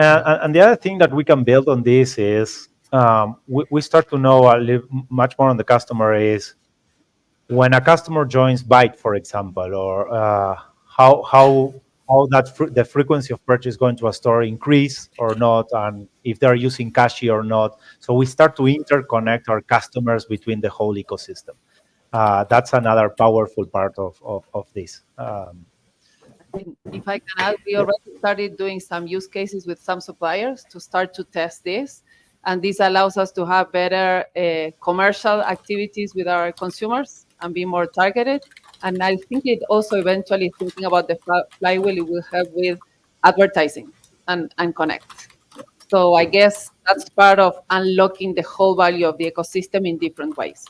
And the other thing that we can build on this is we start to know much more on the customer is when a customer joins Byte, for example, or how the frequency of purchase going to a store increase or not, and if they're using Cashi or not. So we start to interconnect our customers between the whole ecosystem. That's another powerful part of this. If I can add, we already started doing some use cases with some suppliers to start to test this. And this allows us to have better commercial activities with our consumers and be more targeted. And I think it also eventually, thinking about the flywheel, it will help with advertising and connect. So I guess that's part of unlocking the whole value of the ecosystem in different ways.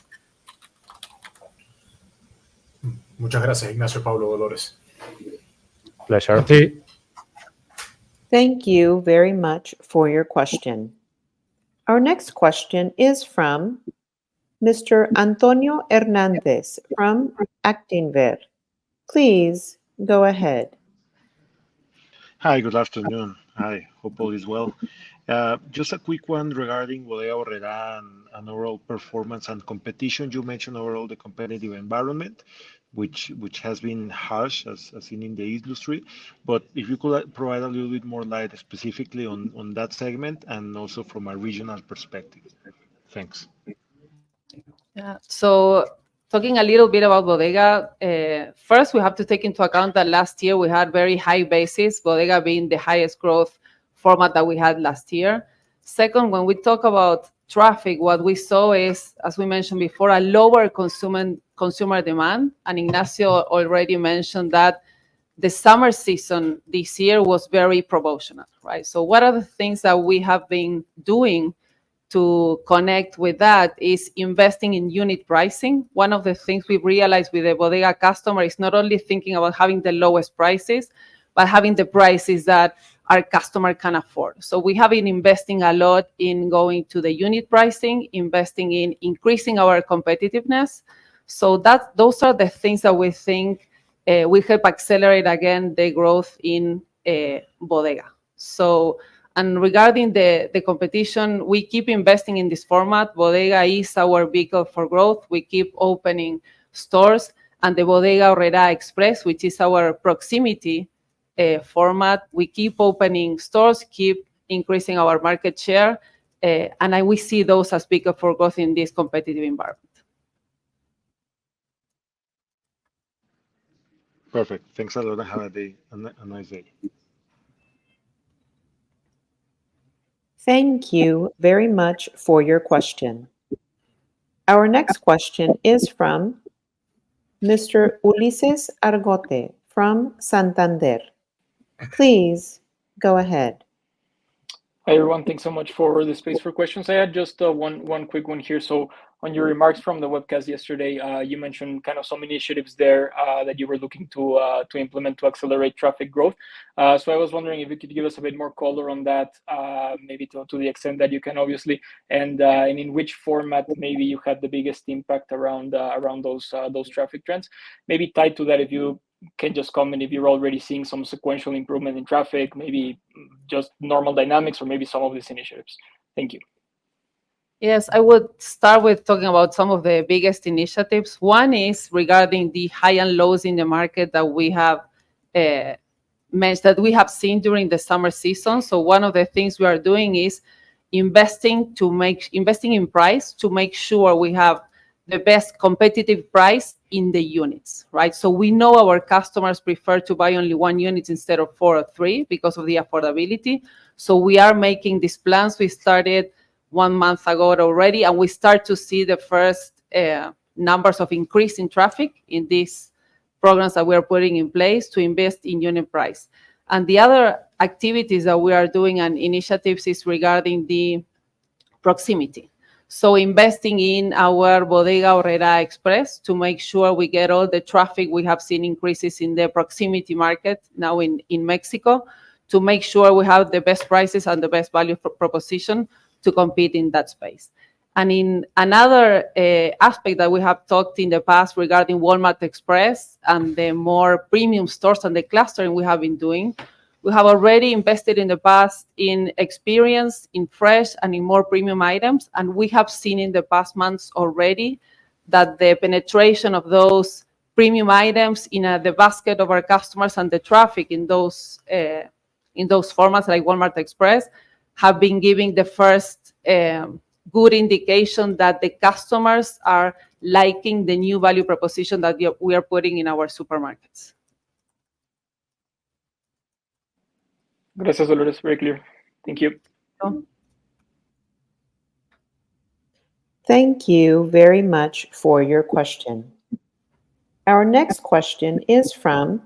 Muchas gracias, Ignacio, Pablo, Dolores. Pleasure. Thank you very much for your question. Our next question is from Mr. Antonio Hernandez from Actinver. Please go ahead. Hi, good afternoon. Hi, hope all is well. Just a quick one regarding Bodega Aurrerá and overall performance and competition. You mentioned overall the competitive environment, which has been harsh as seen in the industry. But if you could provide a little bit more light specifically on that segment and also from a regional perspective. Thanks. Yeah. So talking a little bit about Bodega, first we have to take into account that last year we had very high basis, Bodega being the highest growth format that we had last year. Second, when we talk about traffic, what we saw is, as we mentioned before, a lower consumer demand. And Ignacio already mentioned that the summer season this year was very promotional, right? So what are the things that we have been doing to connect with that is investing in unit pricing. One of the things we've realized with the Bodega customer is not only thinking about having the lowest prices, but having the prices that our customer can afford. So we have been investing a lot in going to the unit pricing, investing in increasing our competitiveness. So those are the things that we think will help accelerate again the growth in Bodega. So, and regarding the competition, we keep investing in this format. Bodega is our vehicle for growth. We keep opening stores, and the Bodega Aurrerá Express, which is our proximity format, we keep opening stores, keep increasing our market share, and we see those as vehicle for growth in this competitive environment. Perfect. Thanks a lot and have a nice day. Thank you very much for your question. Our next question is from Mr. Ulises Argote from Santander. Please go ahead. Hi, everyone. Thanks so much for the space for questions. I had just one quick one here. So on your remarks from the webcast yesterday, you mentioned kind of some initiatives there that you were looking to implement to accelerate traffic growth. So I was wondering if you could give us a bit more color on that, maybe to the extent that you can, obviously, and in which format maybe you had the biggest impact around those traffic trends. Maybe tied to that, if you can just comment if you're already seeing some sequential improvement in traffic, maybe just normal dynamics, or maybe some of these initiatives. Thank you. Yes, I would start with talking about some of the biggest initiatives. One is regarding the high and lows in the market that we have seen during the summer season. So one of the things we are doing is investing in price to make sure we have the best competitive price in the units, right? So we know our customers prefer to buy only one unit instead of 4 or 3 because of the affordability. So we are making these plans. We started 1 month ago already, and we start to see the first numbers of increase in traffic in these programs that we are putting in place to invest in unit price. And the other activities that we are doing and initiatives is regarding the proximity. So investing in our Bodega Aurrerá Express to make sure we get all the traffic. We have seen increases in the proximity market now in Mexico to make sure we have the best prices and the best value proposition to compete in that space. And in another aspect that we have talked in the past regarding Walmart Express and the more premium stores and the clustering we have been doing, we have already invested in the past in experience, in fresh, and in more premium items. And we have seen in the past months already that the penetration of those premium items in the basket of our customers and the traffic in those formats like Walmart Express have been giving the first good indication that the customers are liking the new value proposition that we are putting in our supermarkets. Gracias, Dolores. Very clear. Thank you. Thank you very much for your question. Our next question is from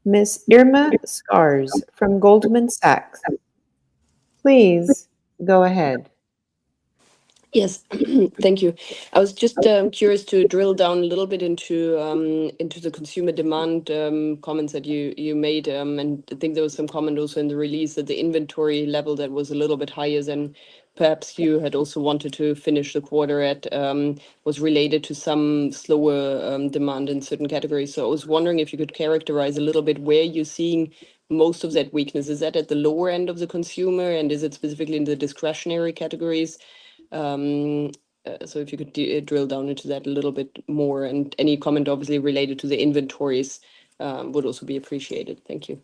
Miss Irma Scars from Goldman Sachs. Please go ahead. Yes, thank you. I was just curious to drill down a little bit into the consumer demand comments that you made, and I think there was some comment also in the release that the inventory level that was a little bit higher than perhaps you had also wanted to finish the quarter at was related to some slower demand in certain categories. So I was wondering if you could characterize a little bit where you're seeing most of that weakness. Is that at the lower end of the consumer, and is it specifically in the discretionary categories? So if you could drill down into that a little bit more, and any comment obviously related to the inventories would also be appreciated. Thank you.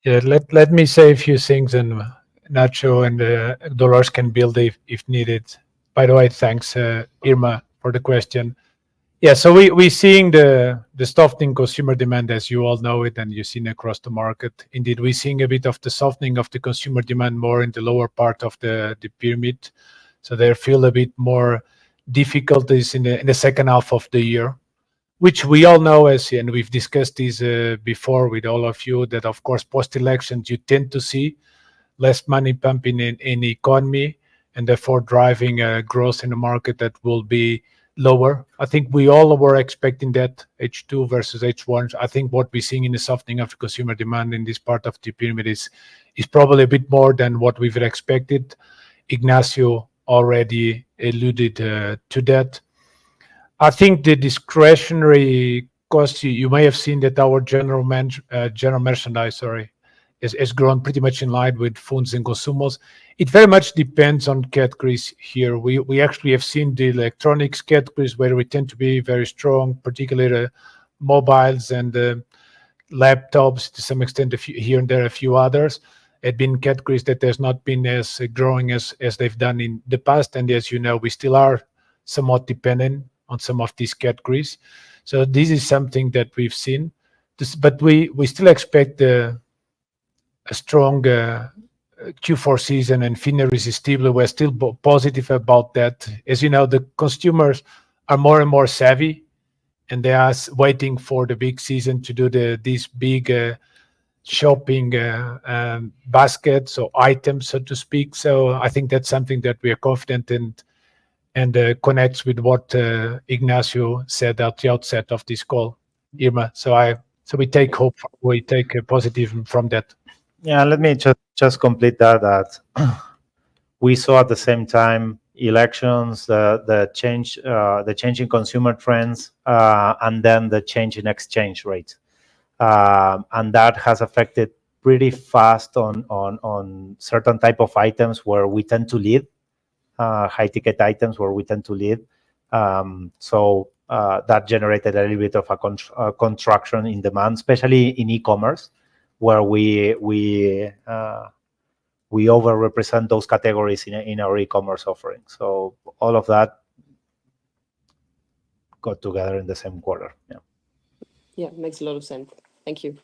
Yeah, let me say a few things, and Nacho and Dolores can build if needed. By the way, thanks, Irma, for the question. Yeah, so we're seeing the softening consumer demand, as you all know it, and you've seen across the market. Indeed, we're seeing a bit of the softening of the consumer demand more in the lower part of the pyramid. So they feel a bit more difficulties in the second half of the year, which we all know, and we've discussed this before with all of you, that of course post-elections you tend to see less money pumping in the economy, and therefore driving growth in the market that will be lower. I think we all were expecting that H2 versus H1. I think what we're seeing in the softening of consumer demand in this part of the pyramid is probably a bit more than what we've expected. Ignacio already alluded to that. I think the discretionary costs, you may have seen that our general merchandise, has grown pretty much in line with phones and consumables. It very much depends on categories here. We actually have seen the electronics categories where we tend to be very strong, particularly mobiles and laptops, to some extent here and there a few others. Had been categories that has not been as growing as they've done in the past, and as you know, we still are somewhat dependent on some of these categories. So this is something that we've seen, but we still expect a strong Q4 season and fin irresistible. We're still positive about that. As you know, the consumers are more and more savvy, and they are waiting for the big season to do these big shopping baskets or items, so to speak. So I think that's something that we are confident in, and connects with what Ignacio said at the outset of this call, Irma. So we take hope, we take a positive from that. Yeah, let me just complete that we saw at the same time elections, the change in consumer trends, and then the change in exchange rates. And that has affected pretty fast on certain type of items where we tend to lead, high ticket items where we tend to lead. So that generated a little bit of a contraction in demand, especially in e-commerce, where we overrepresent those categories in our e-commerce offering. So all of that got together in the same quarter. Yeah, makes a lot of sense. Thank you.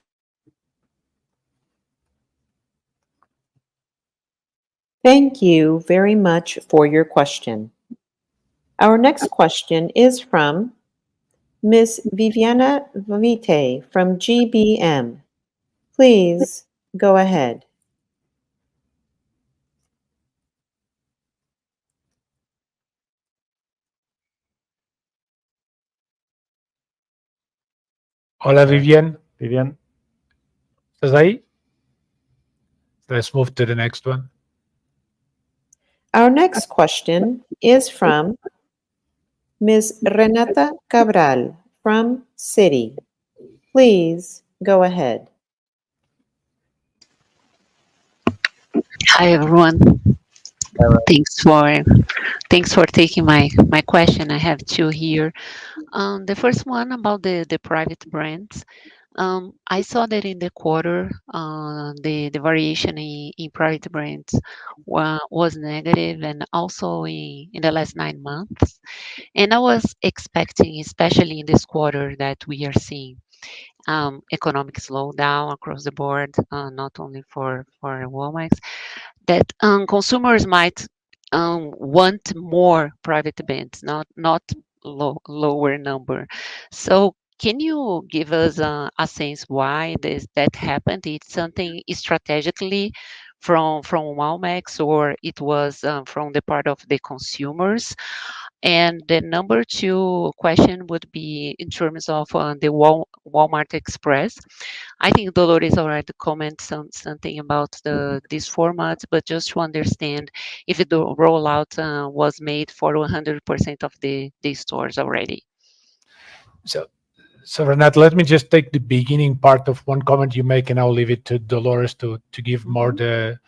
Thank you very much for your question. Our next question is from Ms. Viviana Vite from GBM. Please go ahead. Hola, Vivian. Vivian? ¿Estás ahí? Let's move to the next one. Our next question is from Ms. Renata Cabral from Citi. Please go ahead. Hi, everyone. Thanks for taking my question. I have two here. The first one about the private brands. I saw that in the quarter, the variation in private brands was negative, and also in the last 9 months. And I was expecting, especially in this quarter, that we are seeing economic slowdown across the board, not only for Walmart, that consumers might want more private brands, not lower number. So Can you give us a sense why that happened? It's something strategically from Walmex, or it was from the part of the consumers? And the number two question would be in terms of the Walmart Express. I think Dolores already commented something about this format, but just to understand if the rollout was made for 100% of the stores already. So Renata, let me just take the beginning part of one comment you make, and I'll leave it to Dolores to give more the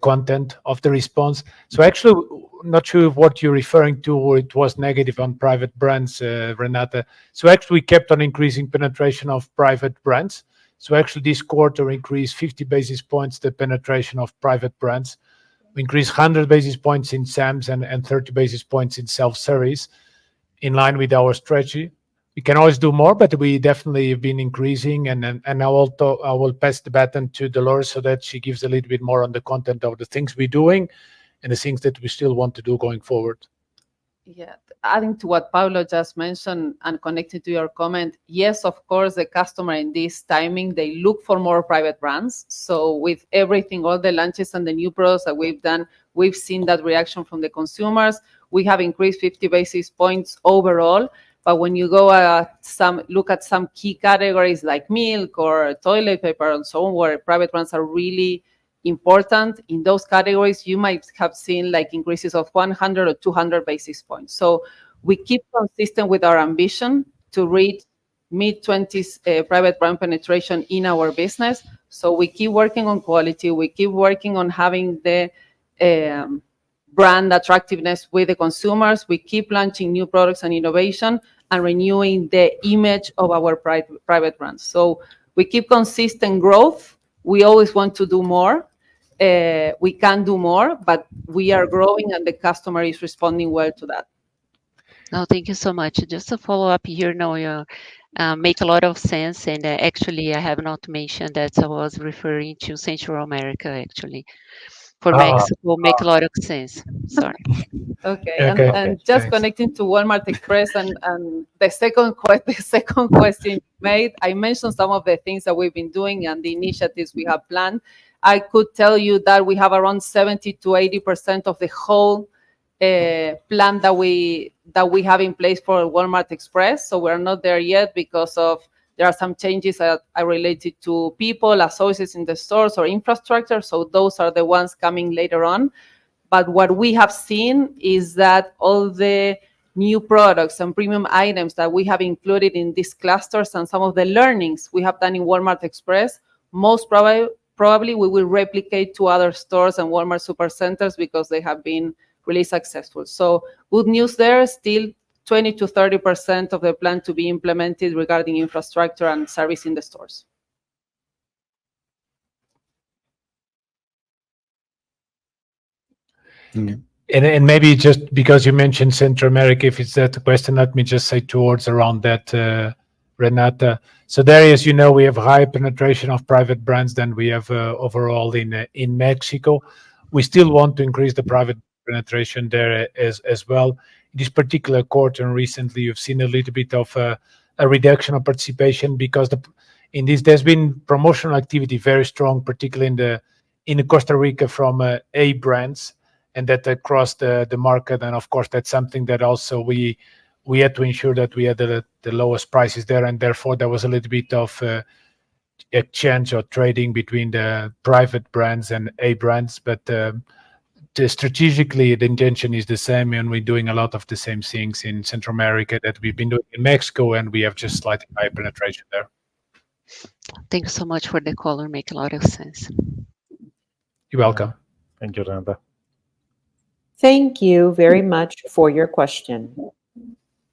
content of the response. So actually, not sure what you're referring to, or it was negative on private brands, Renata. So actually, we kept on increasing penetration of private brands. So actually, this quarter increased 50 basis points the penetration of private brands. We increased 100 basis points in SAMs and 30 basis points in self-service, in line with our strategy. We can always do more, but we definitely have been increasing. And I will pass the baton to Dolores so that she gives a little bit more on the content of the things we're doing and the things that we still want to do going forward. Yeah, adding to what Paulo just mentioned and connected to your comment, yes, of course, the customer in this timing, they look for more private brands. So with everything, all the launches and the new products that we've done, we've seen that reaction from the consumers. We have increased 50 basis points overall. But when you go look at some key categories like milk or toilet paper and so on, where private brands are really important, in those categories, you might have seen like increases of 100 or 200 basis points. So we keep consistent with our ambition to reach mid-20s private brand penetration in our business. So we keep working on quality. We keep working on having the brand attractiveness with the consumers. We keep launching new products and innovation and renewing the image of our private brands. So we keep consistent growth. We always want to do more. We can do more, but we are growing and the customer is responding well to that. No, thank you so much. Just to follow up here, no, you make a lot of sense. And actually, I have not mentioned that I was referring to Central America, actually. For Mexico, make a lot of sense. Sorry. Okay. And just thanks. Connecting to Walmart Express and the second question you made, I mentioned some of the things that we've been doing and the initiatives we have planned. I could tell you that we have around 70 to 80% of the whole plan that we have in place for Walmart Express. So we're not there yet because there are some changes that are related to people, associates in the stores or infrastructure. So those are the ones coming later on. But what we have seen is that all the new products and premium items that we have included in these clusters and some of the learnings we have done in Walmart Express, most probably we will replicate to other stores and Walmart supercenters because they have been really successful. So good news there, still 20 to 30% of the plan to be implemented regarding infrastructure and service in the stores. Mm-hmm. And maybe just because you mentioned Central America, if it's that question, let me just say 2 words around that, Renata. So there, as you know, we have higher penetration of private brands than we have overall in Mexico. We still want to increase the private penetration there as well. In this particular quarter and recently, you've seen a little bit of a reduction of participation because there's been promotional activity very strong, particularly in Costa Rica from A brands, and that across the market. And of course, that's something that also we had to ensure that we had the lowest prices there, and therefore there was a little bit of exchange or trading between the private brands and A brands. But strategically, the intention is the same, and we're doing a lot of the same things in Central America that we've been doing in Mexico, and we have just slightly higher penetration there. Thank you so much for the color. Make a lot of sense. You're welcome. Thank you, Renata. Thank you very much for your question.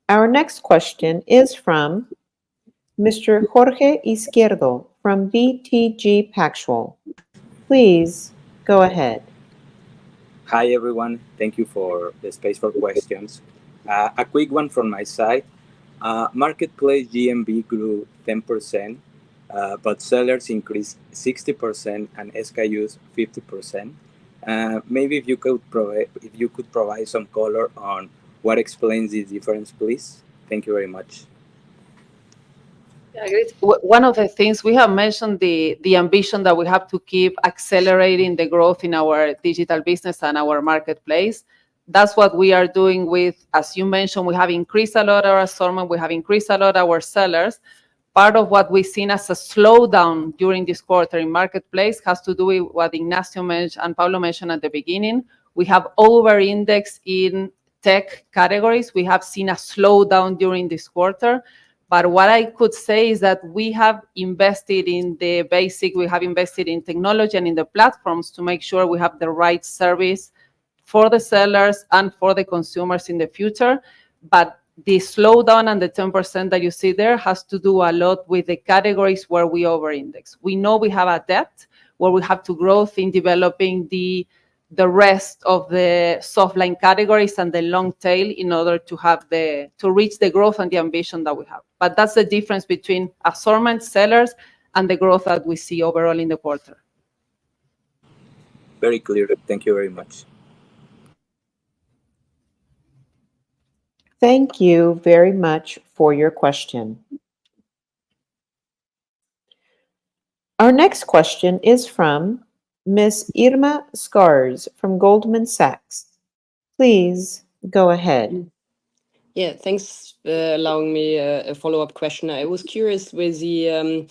Our next question is from Mr. Jorge Izquierdo from BTG Pactual. Please go ahead. Hi, everyone. Thank you for the space for questions. A quick one from my side. Marketplace GMV grew 10%, but sellers increased 60% and SKUs 50%. Maybe if you could provide some color on what explains this difference, please. Thank you very much. Yeah, great. One of the things we have mentioned, the ambition that we have to keep accelerating the growth in our digital business and our marketplace. That's what we are doing with, as you mentioned, we have increased a lot our assortment, we have increased a lot our sellers. Part of what we've seen as a slowdown during this quarter in marketplace has to do with what Ignacio mentioned and Pablo mentioned at the beginning. We have over-indexed in tech categories. We have seen a slowdown during this quarter. But what I could say is that we have invested in the basic, we have invested in technology and in the platforms to make sure we have the right service for the sellers and for the consumers in the future. But the slowdown and the 10% that you see there has to do a lot with the categories where we over-index. We know we have a depth where we have to grow in developing the rest of the softline categories and the long tail in order to reach the growth and the ambition that we have. But that's the difference between assortment, sellers, and the growth that we see overall in the quarter. Very clear. Thank you very much. Thank you very much for your question. Our next question is from Ms. Irma Sgarz from Goldman Sachs. Please go ahead. Yeah, thanks for allowing me a follow-up question. I was curious with the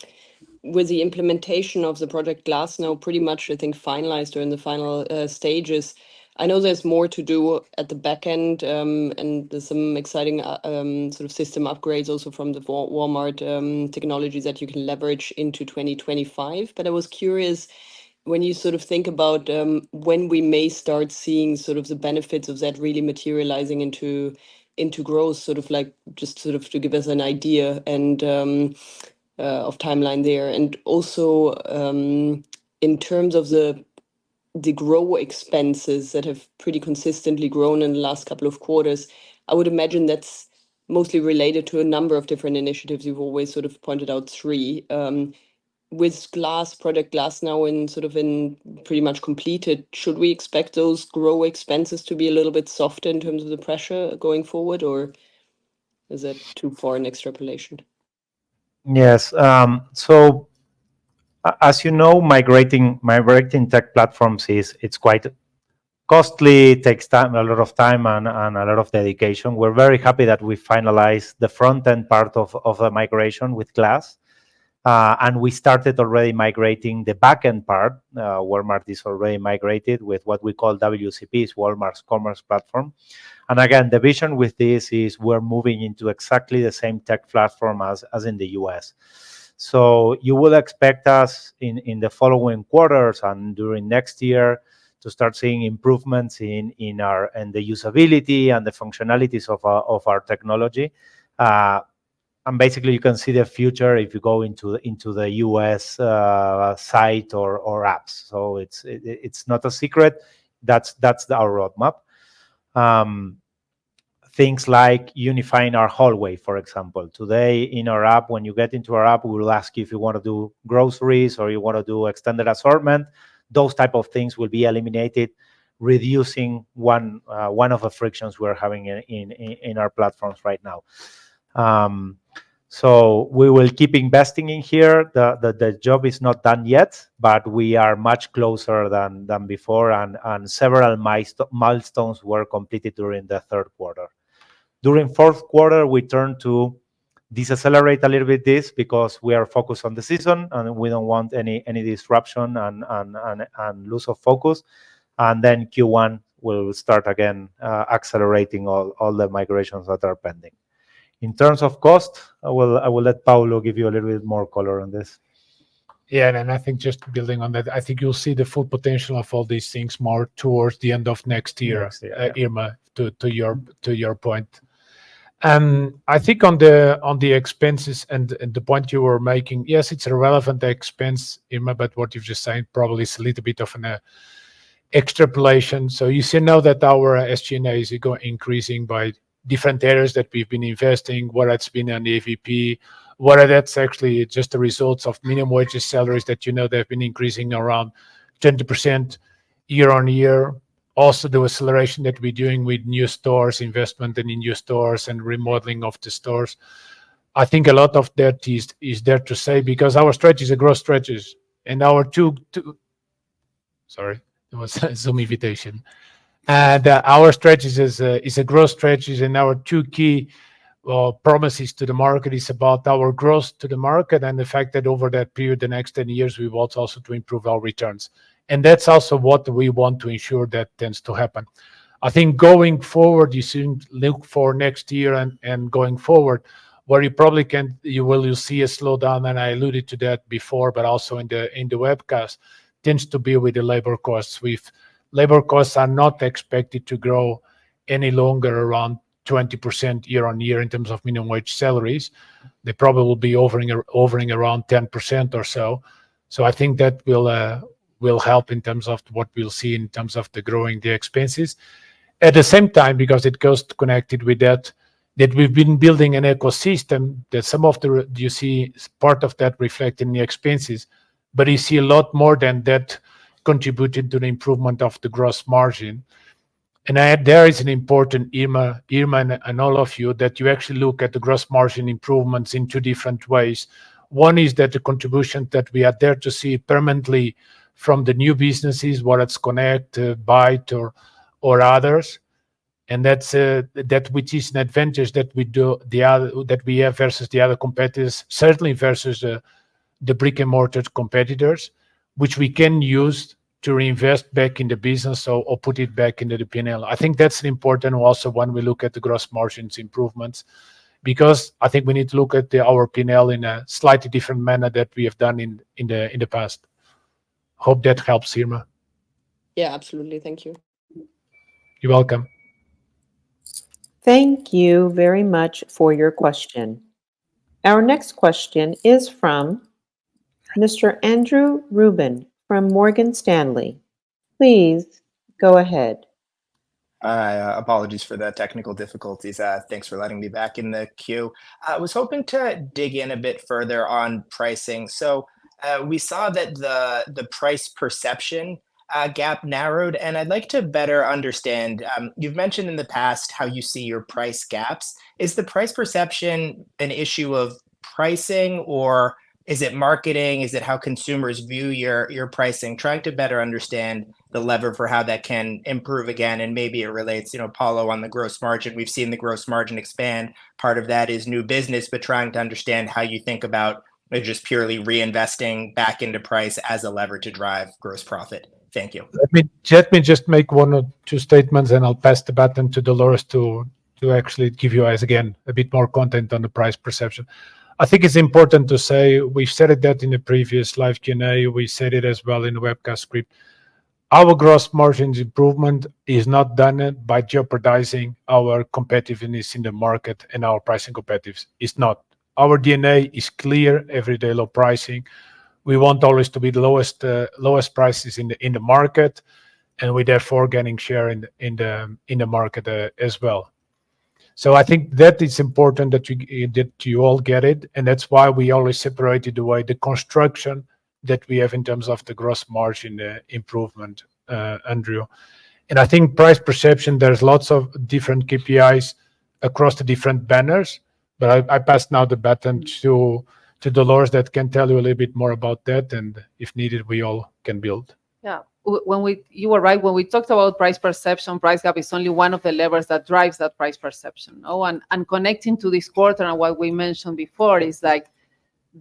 implementation of the Project Glass now pretty much, I think, finalized or in the final stages. I know there's more to do at the back end, and there's some exciting sort of system upgrades also from the Walmart technologies that you can leverage into 2025. But I was curious, when you sort of think about when we may start seeing sort of the benefits of that really materializing into growth, sort of like just sort of to give us an idea and of timeline there. And also in terms of the grow expenses that have pretty consistently grown in the last couple of quarters, I would imagine that's mostly related to a number of different initiatives. You've always sort of pointed out three. With Project Glass now in pretty much completed, should we expect those grow expenses to be a little bit softer in terms of the pressure going forward, or is that too far an extrapolation? Yes. So as you know, migrating tech platforms it's quite costly. It takes time, a lot of time, and a lot of dedication. We're very happy that we finalized the front end part of the migration with Glass, and we started already migrating the back end part. Walmart is already migrated with what we call WCP, Walmart's commerce platform. And again, the vision with this is we're moving into exactly the same tech platform as in the US. So you will expect us in the following quarters and during next year to start seeing improvements in the usability and the functionalities of our technology. And basically, you can see the future if you go into the US site or apps. So it's not a secret. That's our roadmap. Things like unifying our hallway, for example. Today in our app, when you get into our app, we will ask you if you want to do groceries or you want to do extended assortment. Those type of things will be eliminated, reducing one of the frictions we're having in our platforms right now. So we will keep investing in here. The job is not done yet, but we are much closer than before, and several milestones were completed during the third quarter. During fourth quarter, we turned to decelerate a little bit this because we are focused on the season and we don't want any disruption and lose of focus. And then Q1 will start again accelerating all the migrations that are pending. In terms of cost, I will let Paulo give you a little bit more color on this. Yeah, and I think just building on that, I think you'll see the full potential of all these things more towards the end of next year, Irma, to your point. I think on the expenses and the point you were making, yes, it's a relevant expense, Irma, but what you've just said probably is a little bit of an extrapolation. So you see now that our SG&A is increasing by different areas that we've been investing, whether it's been an AVP, whether that's actually just the results of minimum wages salaries that they've been increasing around 20% year on year. Also, the acceleration that we're doing with new stores, investment in new stores and remodeling of the stores. I think a lot of that is there to say, because our strategy is a growth strategy, and our sorry, it was a Zoom invitation. And our strategy is a growth strategy, and our two key promises to the market is about our growth to the market and the fact that over that period, the next 10 years, we want also to improve our returns. And that's also what we want to ensure that tends to happen. I think going forward, you should look for next year and going forward, where you probably you'll see a slowdown, and I alluded to that before, but also in the webcast, tends to be with the labor costs. Labor costs are not expected to grow any longer around 20% year on year in terms of minimum wage salaries. They probably will be hovering around 10% or so. So I think that will help in terms of what we'll see in terms of the growing the expenses. At the same time, because it goes connected with that we've been building an ecosystem that some of you see part of that reflected in the expenses, but you see a lot more than that contributed to the improvement of the gross margin. And there is an important, Irma and all of you, that you actually look at the gross margin improvements in two different ways. One is that the contribution that we are there to see permanently from the new businesses, whether it's Connect, Byte, or others. And that's that which is an advantage that we have versus the other competitors, certainly versus the brick and mortar competitors, which we can use to reinvest back in the business or put it back into the P&L. I think that's important also when we look at the gross margins improvements, because I think we need to look at our P&L in a slightly different manner that we have done in the past. Hope that helps, Irma. Yeah, absolutely. Thank you. You're welcome. Thank you very much for your question. Our next question is from Mr. Andrew Rubin from Morgan Stanley. Please go ahead. Apologies for the technical difficulties. Thanks for letting me back in the queue. I was hoping to dig in a bit further on pricing. So we saw that the price perception gap narrowed, and I'd like to better understand. You've mentioned in the past how you see your price gaps. Is the price perception an issue of pricing, or is it marketing? Is it how consumers view your pricing? Trying to better understand the lever for how that can improve again, and maybe it relates, Paulo, on the gross margin. We've seen the gross margin expand. Part of that is new business, but trying to understand how you think about just purely reinvesting back into price as a lever to drive gross profit. Thank you. Let me just make one or two statements, and I'll pass the baton to Dolores to actually give you guys again a bit more content on the price perception. I think it's important to say, we've said that in the previous live Q&A, we said it as well in the webcast script. Our gross margins improvement is not done by jeopardizing our competitiveness in the market and our pricing competitiveness. It's not. Our DNA is clear, everyday low pricing. We want always to be the lowest prices in the market, and we therefore getting share in the market as well. So I think that it's important that you all get it, and that's why we always separated away the construction that we have in terms of the gross margin improvement, Andrew. And I think price perception, there's lots of different KPIs across the different banners, but I pass now the baton to Dolores that can tell you a little bit more about that, and if needed, we all can build. Yeah, you were right. When we talked about price perception, price gap is only one of the levers that drives that price perception. And connecting to this quarter and what we mentioned before is like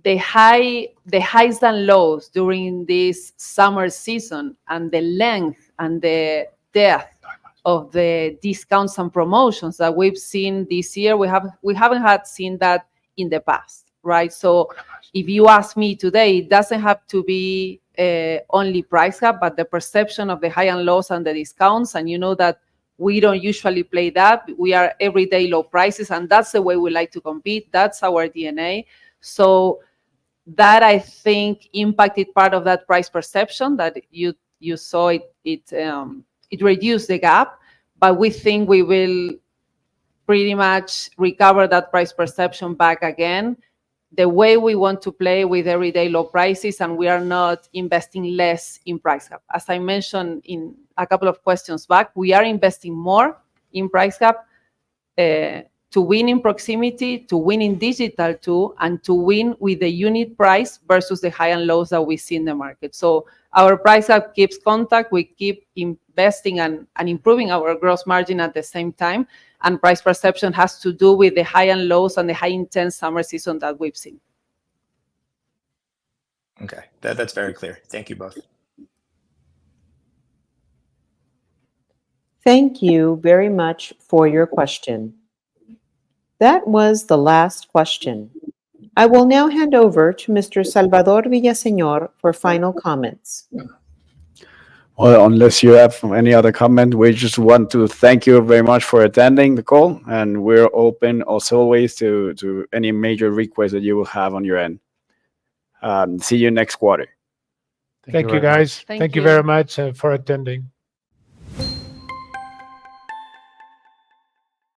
the highs and lows during this summer season, and the length and the depth of the discounts and promotions that we've seen this year. We haven't seen that in the past. Right. So if you ask me today, it doesn't have to be only price gap, but the perception of the high and lows and the discounts. And you know that we don't usually play that. We are everyday low prices, and that's the way we like to compete. That's our DNA. So that, I think, impacted part of that price perception that you saw. It reduced the gap, but we think we will pretty much recover that price perception back again, the way we want to play with everyday low prices, and we are not investing less in price gap. As I mentioned in a couple of questions back, we are investing more in price gap, to win in proximity, to win in digital too, and to win with the unit price versus the high and lows that we see in the market. So our price up keeps contact. We keep investing and improving our gross margin at the same time. And price perception has to do with the high and lows and the high intense summer season that we've seen. Okay, that's very clear. Thank you both. Thank you very much for your question. That was the last question. I will now hand over to Mr. Salvador Villaseñor for final comments. Well, unless you have any other comment, we just want to thank you very much for attending the call, and we're open, as always, to any major requests that you will have on your end. See you next quarter. Thank you, guys. Thank Thank you you. very much for attending.